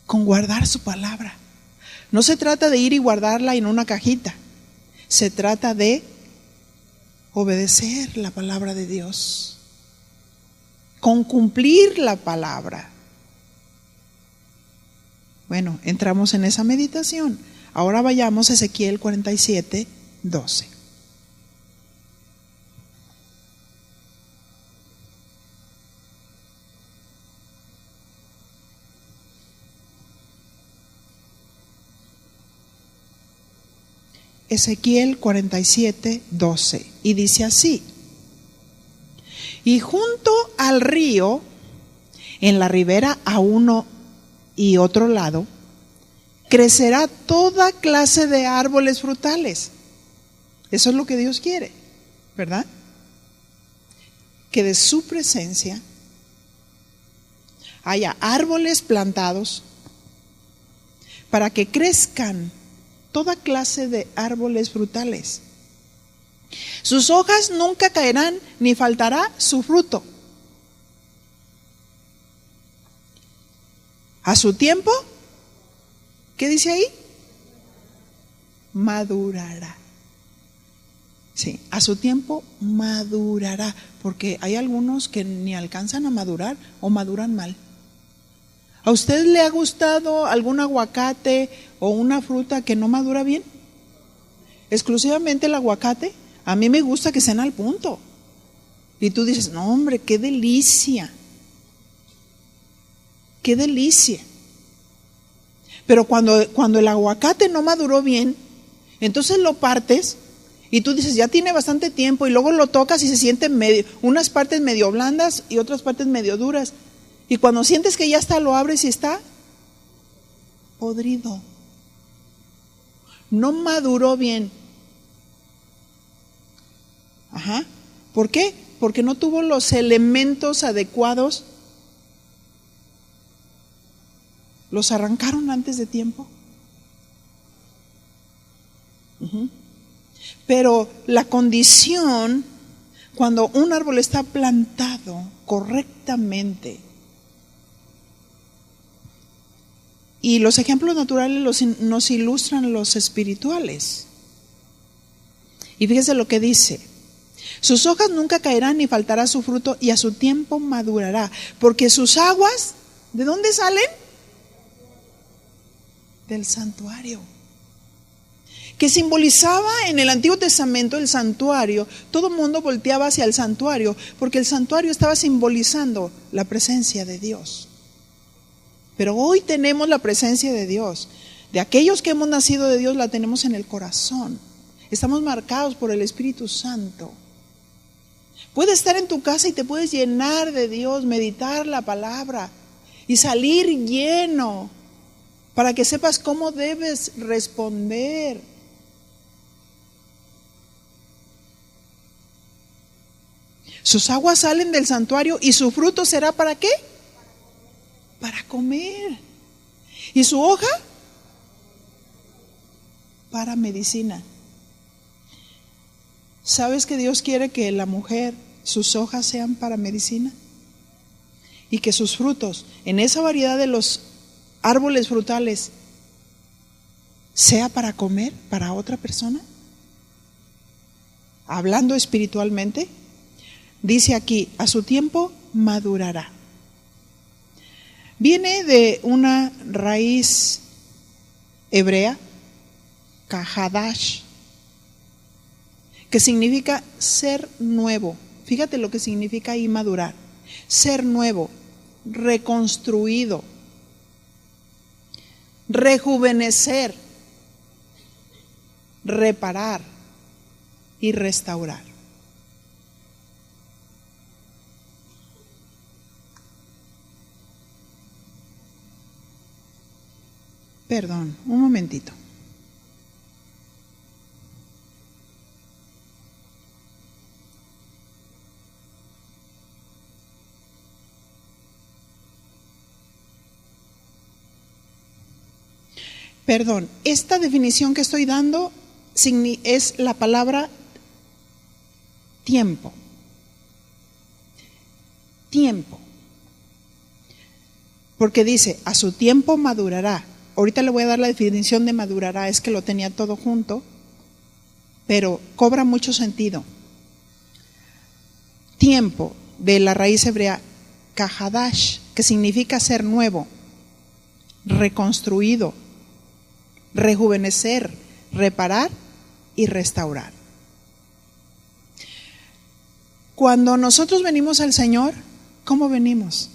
Speaker 1: Con guardar su palabra. No se trata de ir y guardarla en una cajita. Se trata de obedecer la palabra de Dios. Con cumplir la palabra. Bueno, entramos en esa meditación. Ahora vayamos a Ezequiel 47, 12. Ezequiel 47, 12, y dice así: y junto al río, en la ribera a uno y otro lado, crecerá toda clase de árboles frutales. Eso es lo que Dios quiere, ¿verdad? Que de su presencia haya árboles plantados para que crezcan toda clase de árboles frutales. Sus hojas nunca caerán, ni faltará su fruto. A su tiempo, ¿qué dice ahí? Madurará. Sí, a su tiempo madurará, porque hay algunos que ni alcanzan a madurar o maduran mal. ¿A usted le ha gustado algún aguacate o una fruta que no madura bien? Exclusivamente el aguacate. A mí me gusta que sean al punto. Y tú dices, no hombre, qué delicia. Qué delicia. Pero cuando el aguacate no maduró bien, entonces lo partes y tú dices, ya tiene bastante tiempo, y luego lo tocas y se siente unas partes medio blandas y otras partes medio duras. Y cuando sientes que ya está, lo abres y está podrido. No maduró bien. Ajá. ¿Por qué? Porque no tuvo los elementos adecuados. ¿Los arrancaron antes de tiempo? Pero la condición, cuando un árbol está plantado correctamente, y los ejemplos naturales nos ilustran los espirituales. Y fíjese lo que dice: sus hojas nunca caerán, ni faltará su fruto, y a su tiempo madurará, porque sus aguas, ¿de dónde salen? Del santuario. Que simbolizaba en el Antiguo Testamento el santuario. Todo el mundo volteaba hacia el santuario, porque el santuario estaba simbolizando la presencia de Dios. Pero hoy tenemos la presencia de Dios. De aquellos que hemos nacido de Dios, la tenemos en el corazón. Estamos marcados por el Espíritu Santo. Puedes estar en tu casa y te puedes llenar de Dios, meditar la palabra y salir lleno para que sepas cómo debes responder. Sus aguas salen del santuario y su fruto será ¿para qué? Para comer. ¿Y su hoja? Para medicina. ¿Sabes que Dios quiere que la mujer, sus hojas sean para medicina? Y que sus frutos, en esa variedad de los árboles frutales, sea para comer para otra persona. Hablando espiritualmente, dice aquí, a su tiempo madurará. Viene de una raíz hebrea, kahadash, que significa ser nuevo. Fíjate lo que significa ahí madurar. Ser nuevo, reconstruido, rejuvenecer, reparar, y restaurar. Perdón, un momentito. Perdón, esta definición que estoy dando es la palabra tiempo. Tiempo. Porque dice, a su tiempo madurará. Ahorita le voy a dar la definición de madurará, es que lo tenía todo junto, pero cobra mucho sentido. Tiempo, de la raíz hebrea kahadash, que significa ser nuevo, reconstruido, rejuvenecer, reparar y restaurar. Cuando nosotros venimos al Señor, ¿cómo venimos?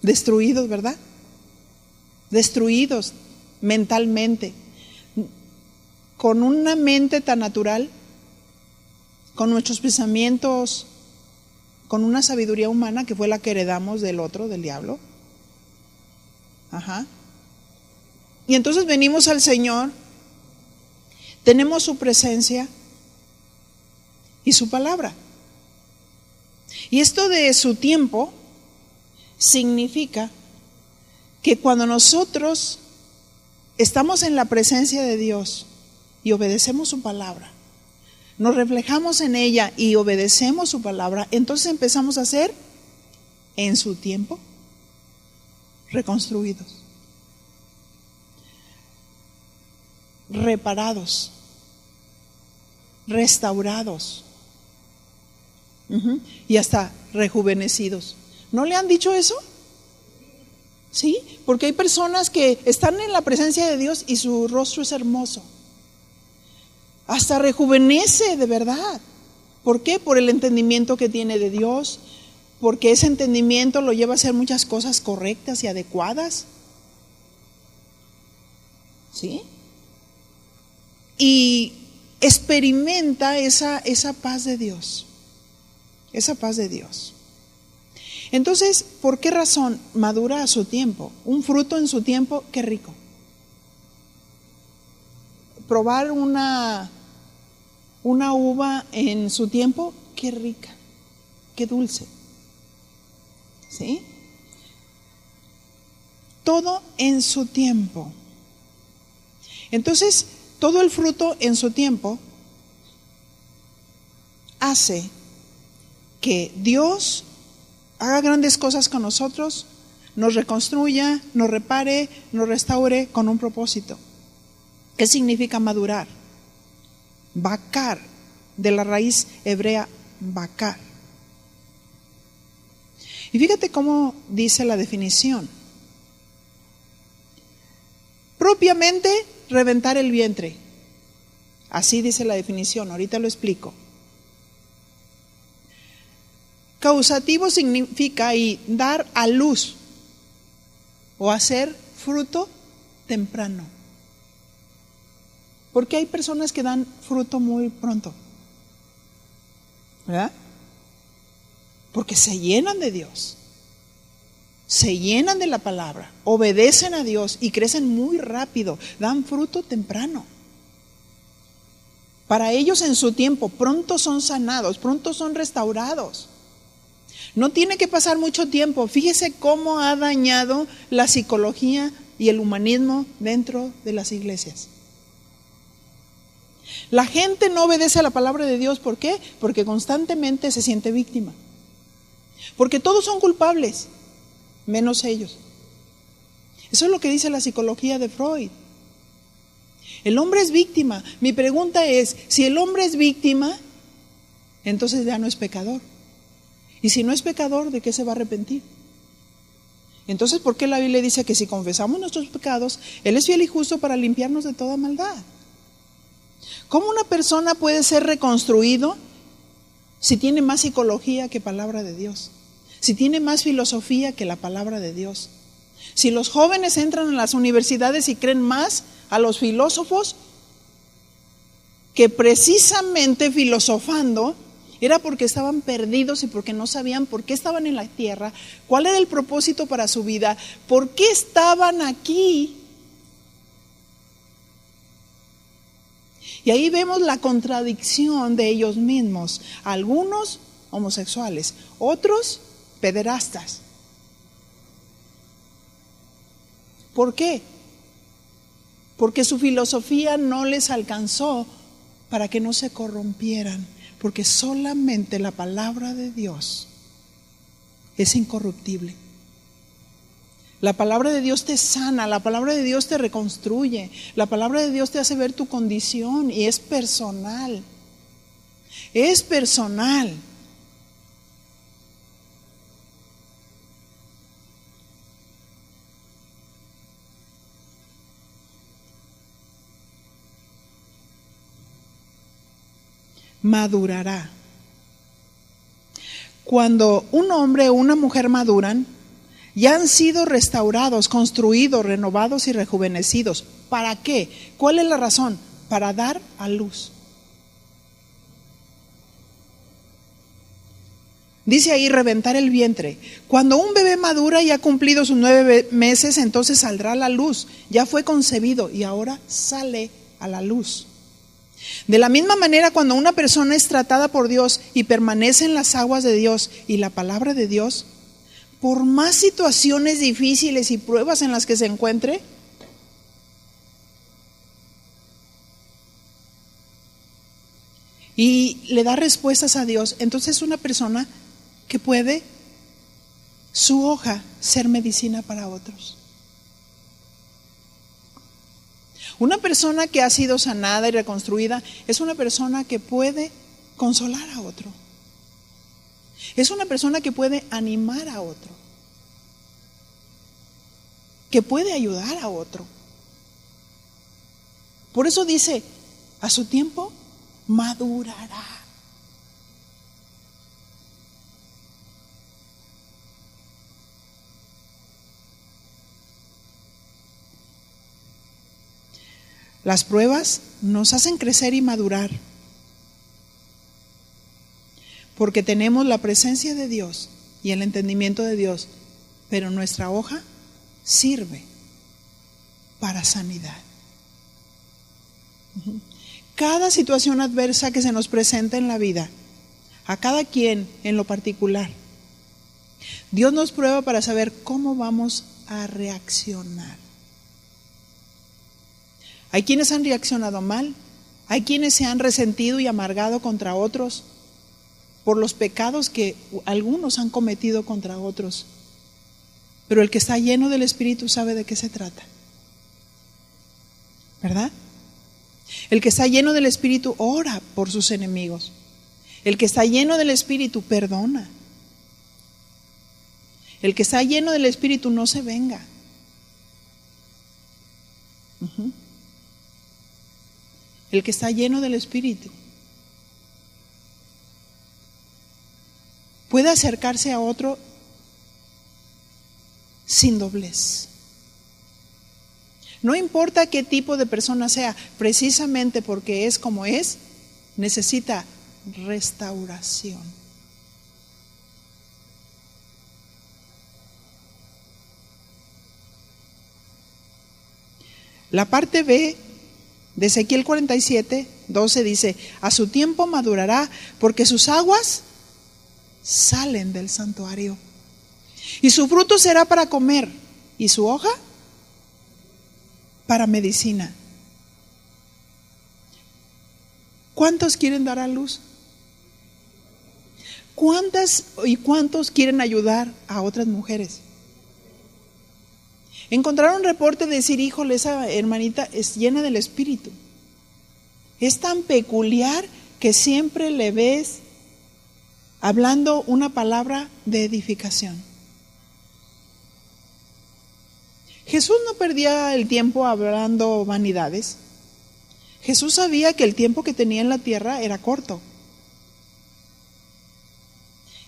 Speaker 1: Destruidos, ¿verdad? Destruidos mentalmente, con una mente tan natural, con nuestros pensamientos, con una sabiduría humana que fue la que heredamos del otro, del diablo. Ajá. Y entonces venimos al Señor, tenemos su presencia y su palabra. Y esto de su tiempo significa que cuando nosotros estamos en la presencia de Dios y obedecemos su palabra, nos reflejamos en ella y obedecemos su palabra, entonces empezamos a ser en su tiempo reconstruidos, reparados, restaurados, y hasta rejuvenecidos. ¿No le han dicho eso? ¿Sí? Porque hay personas que están en la presencia de Dios y su rostro es hermoso. Hasta rejuvenece de verdad. ¿Por qué? Por el entendimiento que tiene de Dios, porque ese entendimiento lo lleva a hacer muchas cosas correctas y adecuadas. ¿Sí? Y experimenta esa paz de Dios. Esa paz de Dios. Entonces, ¿por qué razón madura a su tiempo? Un fruto en su tiempo, qué rico. Probar una uva en su tiempo, qué rica, qué dulce. ¿Sí? Todo en su tiempo. Entonces, todo el fruto en su tiempo hace que Dios haga grandes cosas con nosotros, nos reconstruya, nos repare, nos restaure con un propósito. ¿Qué significa madurar? Bakar, de la raíz hebrea bakar. Y fíjate cómo dice la definición. Propiamente reventar el vientre. Así dice la definición, ahorita lo explico. Causativo significa dar a luz o hacer fruto temprano. Porque hay personas que dan fruto muy pronto, ¿verdad? Porque se llenan de Dios, se llenan de la palabra, obedecen a Dios y crecen muy rápido, dan fruto temprano. Para ellos en su tiempo, pronto son sanados, pronto son restaurados. No tiene que pasar mucho tiempo. Fíjese cómo ha dañado la psicología y el humanismo dentro de las iglesias. La gente no obedece a la palabra de Dios. ¿Por qué? Porque constantemente se siente víctima. Porque todos son culpables, menos ellos. Eso es lo que dice la psicología de Freud. El hombre es víctima. Mi pregunta es, si el hombre es víctima, entonces ya no es pecador. Y si no es pecador, ¿de qué se va a arrepentir? Entonces, ¿por qué la Biblia dice que si confesamos nuestros pecados, Él es fiel y justo para limpiarnos de toda maldad? ¿Cómo una persona puede ser reconstruido si tiene más psicología que palabra de Dios? Si tiene más filosofía que la palabra de Dios. Si los jóvenes entran a las universidades y creen más a los filósofos que precisamente filosofando era porque estaban perdidos y porque no sabían por qué estaban en la tierra, cuál era el propósito para su vida, por qué estaban aquí. Y ahí vemos la contradicción de ellos mismos. Algunos homosexuales, otros pederastas. ¿Por qué? Porque su filosofía no les alcanzó para que no se corrompieran, porque solamente la palabra de Dios es incorruptible. La palabra de Dios te sana, la palabra de Dios te reconstruye, la palabra de Dios te hace ver tu condición y es personal. Es personal. Madurará. Cuando un hombre o una mujer maduran, ya han sido restaurados, construidos, renovados y rejuvenecidos. ¿Para qué? ¿Cuál es la razón? Para dar a luz. Dice ahí reventar el vientre. Cuando un bebé madura y ha cumplido sus 9 meses, entonces saldrá a la luz. Ya fue concebido y ahora sale a la luz. De la misma manera, cuando una persona es tratada por Dios y permanece en las aguas de Dios y la palabra de Dios, por más situaciones difíciles y pruebas en las que se encuentre, y le da respuestas a Dios, entonces es una persona que puede su hoja ser medicina para otros. Una persona que ha sido sanada y reconstruida es una persona que puede consolar a otro. Es una persona que puede animar a otro, que puede ayudar a otro. Por eso dice, a su tiempo madurará. Las pruebas nos hacen crecer y madurar, porque tenemos la presencia de Dios y el entendimiento de Dios, pero nuestra hoja sirve para sanidad. Cada situación adversa que se nos presenta en la vida, a cada quien en lo particular, Dios nos prueba para saber cómo vamos a reaccionar. Hay quienes han reaccionado mal, hay quienes se han resentido y amargado contra otros por los pecados que algunos han cometido contra otros. Pero el que está lleno del Espíritu sabe de qué se trata, ¿verdad? El que está lleno del Espíritu ora por sus enemigos. El que está lleno del Espíritu perdona. El que está lleno del Espíritu no se venga. El que está lleno del Espíritu puede acercarse a otro sin doblez. No importa qué tipo de persona sea, precisamente porque es como es, necesita restauración. La parte B de Ezequiel 47:12 dice, a su tiempo madurará, porque sus aguas salen del santuario, y su fruto será para comer, y su hoja para medicina. ¿Cuántos quieren dar a luz? ¿Cuántas y cuántos quieren ayudar a otras mujeres? Encontraron un reporte de decir, híjole, esa hermanita es llena del Espíritu. Es tan peculiar que siempre le ves hablando una palabra de edificación. Jesús no perdía el tiempo hablando vanidades. Jesús sabía que el tiempo que tenía en la tierra era corto.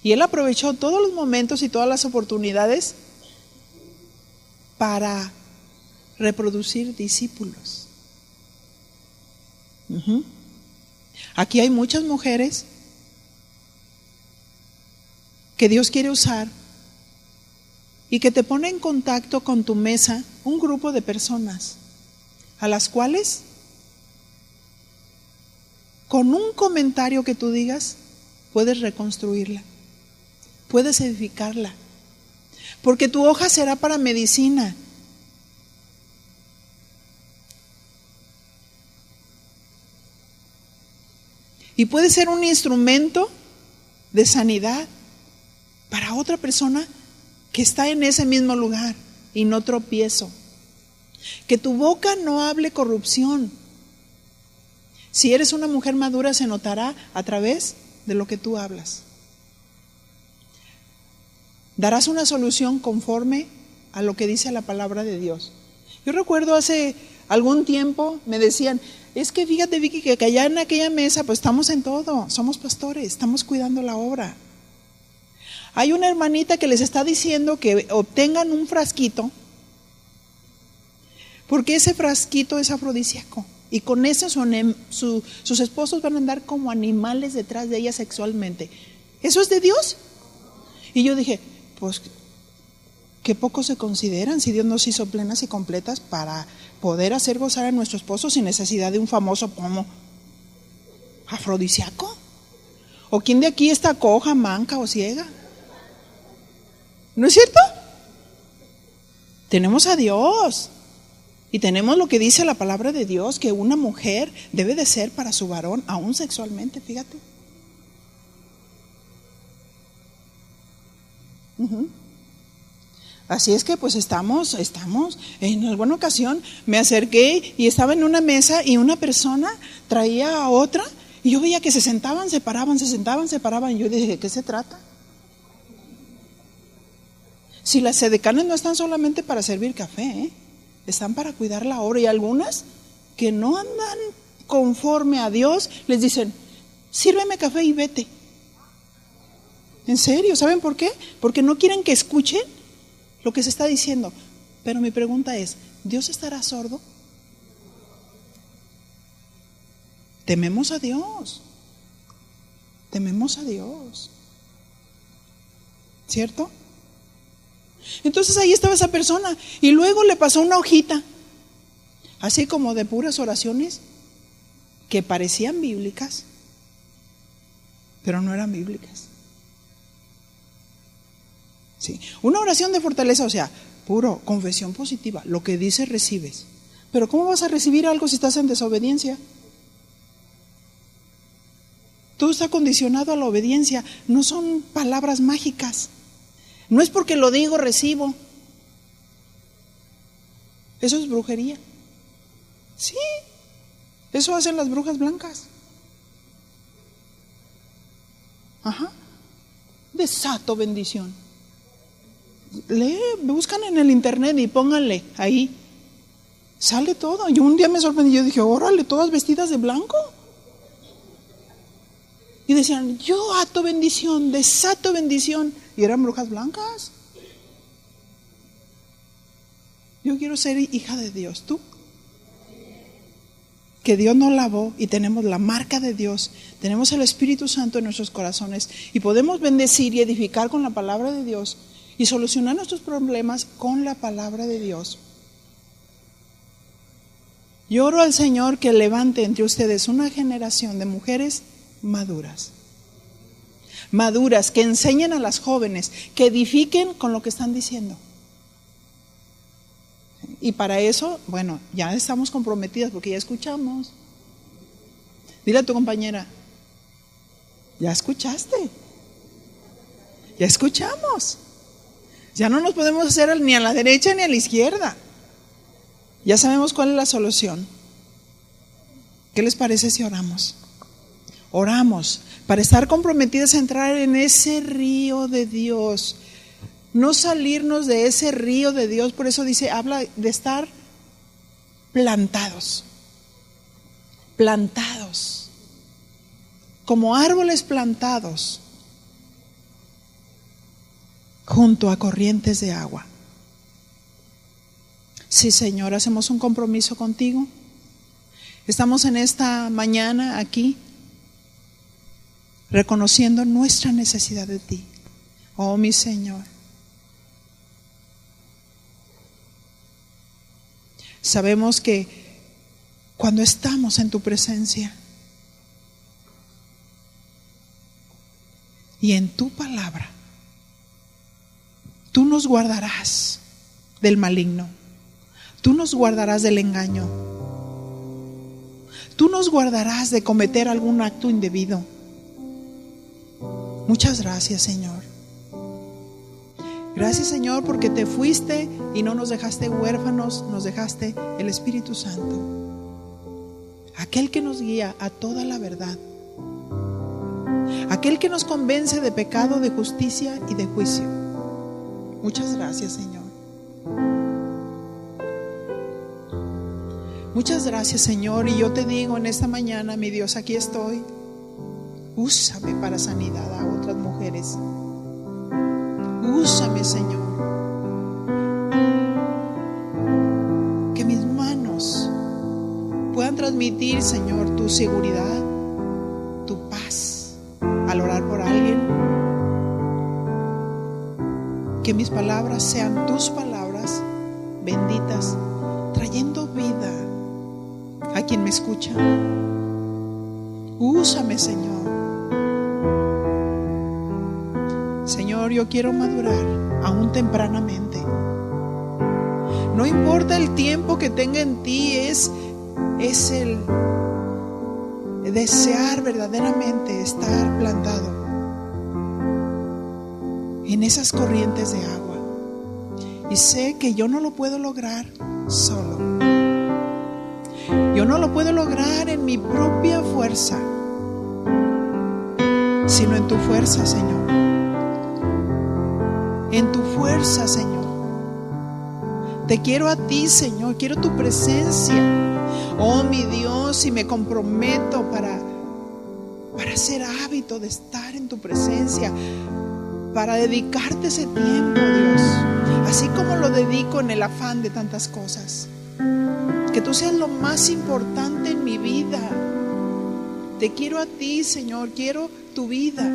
Speaker 1: Y Él aprovechó todos los momentos y todas las oportunidades para reproducir discípulos. Aquí hay muchas mujeres que Dios quiere usar y que te pone en contacto con tu mesa un grupo de personas a las cuales con un comentario que tú digas puedes reconstruirla, puedes edificarla, porque tu hoja será para medicina. Y puede ser un instrumento de sanidad para otra persona que está en ese mismo lugar y no tropiezo. Que tu boca no hable corrupción. Si eres una mujer madura, se notará a través de lo que tú hablas. Darás una solución conforme a lo que dice la palabra de Dios. Yo recuerdo hace algún tiempo me decían, es que fíjate, Vicky, que allá en aquella mesa pues estamos en todo, somos pastores, estamos cuidando la obra. Hay una hermanita que les está diciendo que obtengan un frasquito, porque ese frasquito es afrodisíaco, y con eso sus esposos van a andar como animales detrás de ella sexualmente. ¿Eso es de Dios? Y yo dije, pues qué poco se consideran si Dios nos hizo plenas y completas para poder hacer gozar a nuestro esposo sin necesidad de un famoso pomo afrodisíaco. ¿O quién de aquí está coja, manca o ciega? ¿No es cierto? Tenemos a Dios y tenemos lo que dice la palabra de Dios, que una mujer debe de ser para su varón, aún sexualmente, fíjate. Así es que pues estamos, en alguna ocasión me acerqué y estaba en una mesa y una persona traía a otra y yo veía que se sentaban, se paraban, y yo dije, ¿de qué se trata? Si las edecanes no están solamente para servir café, están para cuidar la obra, y algunas que no andan conforme a Dios les dicen, sírveme café y vete. En serio, ¿saben por qué? Porque no quieren que escuchen lo que se está diciendo. Pero mi pregunta es, ¿Dios estará sordo? Tememos a Dios. Tememos a Dios. ¿Cierto? Entonces ahí estaba esa persona y luego le pasó una hojita, así como de puras oraciones que parecían bíblicas, pero no eran bíblicas. Sí. Una oración de fortaleza, o sea, puro confesión positiva, lo que dices recibes. Pero ¿cómo vas a recibir algo si estás en desobediencia? Todo está condicionado a la obediencia, no son palabras mágicas. No es porque lo digo, recibo. Eso es brujería. Sí, eso hacen las brujas blancas. Ajá. Desato bendición. Buscan en el internet y pónganle ahí. Sale todo. Y un día me sorprendí, yo dije, órale, todas vestidas de blanco. Y decían, yo ato bendición, desato bendición. Y eran brujas blancas. Yo quiero ser hija de Dios. ¿Tú? Que Dios nos lavó y tenemos la marca de Dios. Tenemos el Espíritu Santo en nuestros corazones y podemos bendecir y edificar con la palabra de Dios y solucionar nuestros problemas con la palabra de Dios. Yo oro al Señor que levante entre ustedes una generación de mujeres maduras, que enseñen a las jóvenes, que edifiquen con lo que están diciendo. Y para eso, bueno, ya estamos comprometidas porque ya escuchamos. Dile a tu compañera, ya escuchaste, ya escuchamos. Ya no nos podemos hacer ni a la derecha ni a la izquierda. Ya sabemos cuál es la solución. ¿Qué les parece si oramos? Oramos para estar comprometidas a entrar en ese río de Dios. No salirnos de ese río de Dios. Por eso dice, habla de estar plantados. Plantados. Como árboles plantados junto a corrientes de agua. Sí, Señor, hacemos un compromiso contigo. Estamos en esta mañana aquí reconociendo nuestra necesidad de ti. Oh, mi Señor. Sabemos que cuando estamos en tu presencia y en tu palabra, tú nos guardarás del maligno, tú nos guardarás del engaño, tú nos guardarás de cometer algún acto indebido. Muchas gracias, Señor. Gracias, Señor, porque te fuiste y no nos dejaste huérfanos, nos dejaste el Espíritu Santo, aquel que nos guía a toda la verdad, aquel que nos convence de pecado, de justicia y de juicio. Muchas gracias, Señor. Muchas gracias, Señor. Y yo te digo en esta mañana, mi Dios, aquí estoy. Úsame para sanidad a otras mujeres. Úsame, Señor. Que mis manos puedan transmitir, Señor, tu seguridad, tu paz al orar por alguien. Que mis palabras sean tus palabras benditas, trayendo vida a quien me escucha. Úsame, Señor. Señor, yo quiero madurar aún tempranamente. No importa el tiempo que tenga en ti, es el desear verdaderamente estar plantado en esas corrientes de agua. Y sé que yo no lo puedo lograr solo. Yo no lo puedo lograr en mi propia fuerza, sino en tu fuerza, Señor. En tu fuerza, Señor. Te quiero a ti, Señor. Quiero tu presencia. Oh, mi Dios, y me comprometo para hacer hábito de estar en tu presencia, para dedicarte ese tiempo, Dios, así como lo dedico en el afán de tantas cosas. Que tú seas lo más importante en mi vida. Te quiero a ti, Señor. Quiero tu vida.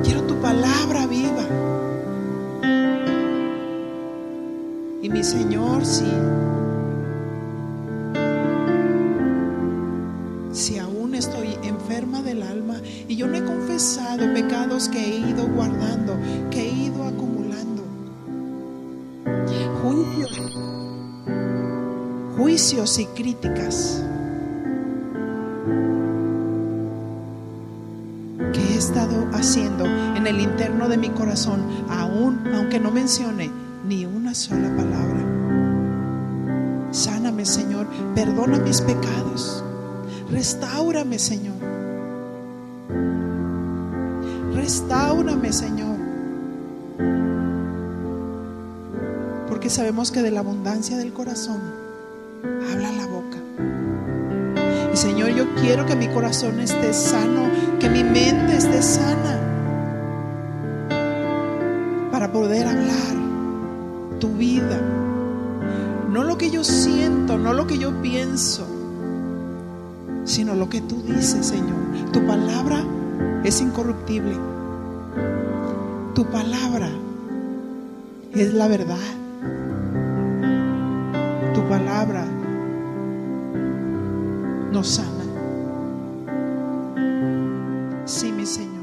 Speaker 1: Quiero tu palabra viva. Y mi Señor, si aún estoy enferma del alma y yo no he confesado pecados que he ido guardando, que he ido acumulando, juicios y críticas que he estado haciendo en el interno de mi corazón, aunque no mencione ni una sola palabra. Sáname, Señor. Perdona mis pecados. Restáurame, Señor. Restáurame, Señor. Porque sabemos que de la abundancia del corazón habla la boca. Y Señor, yo quiero que mi corazón esté sano, que mi mente esté sana, para poder hablar tu vida. No lo que yo siento, no lo que yo pienso, sino lo que tú dices, Señor. Tu palabra es incorruptible. Tu palabra es la verdad. Tu palabra nos sana. Sí, mi Señor.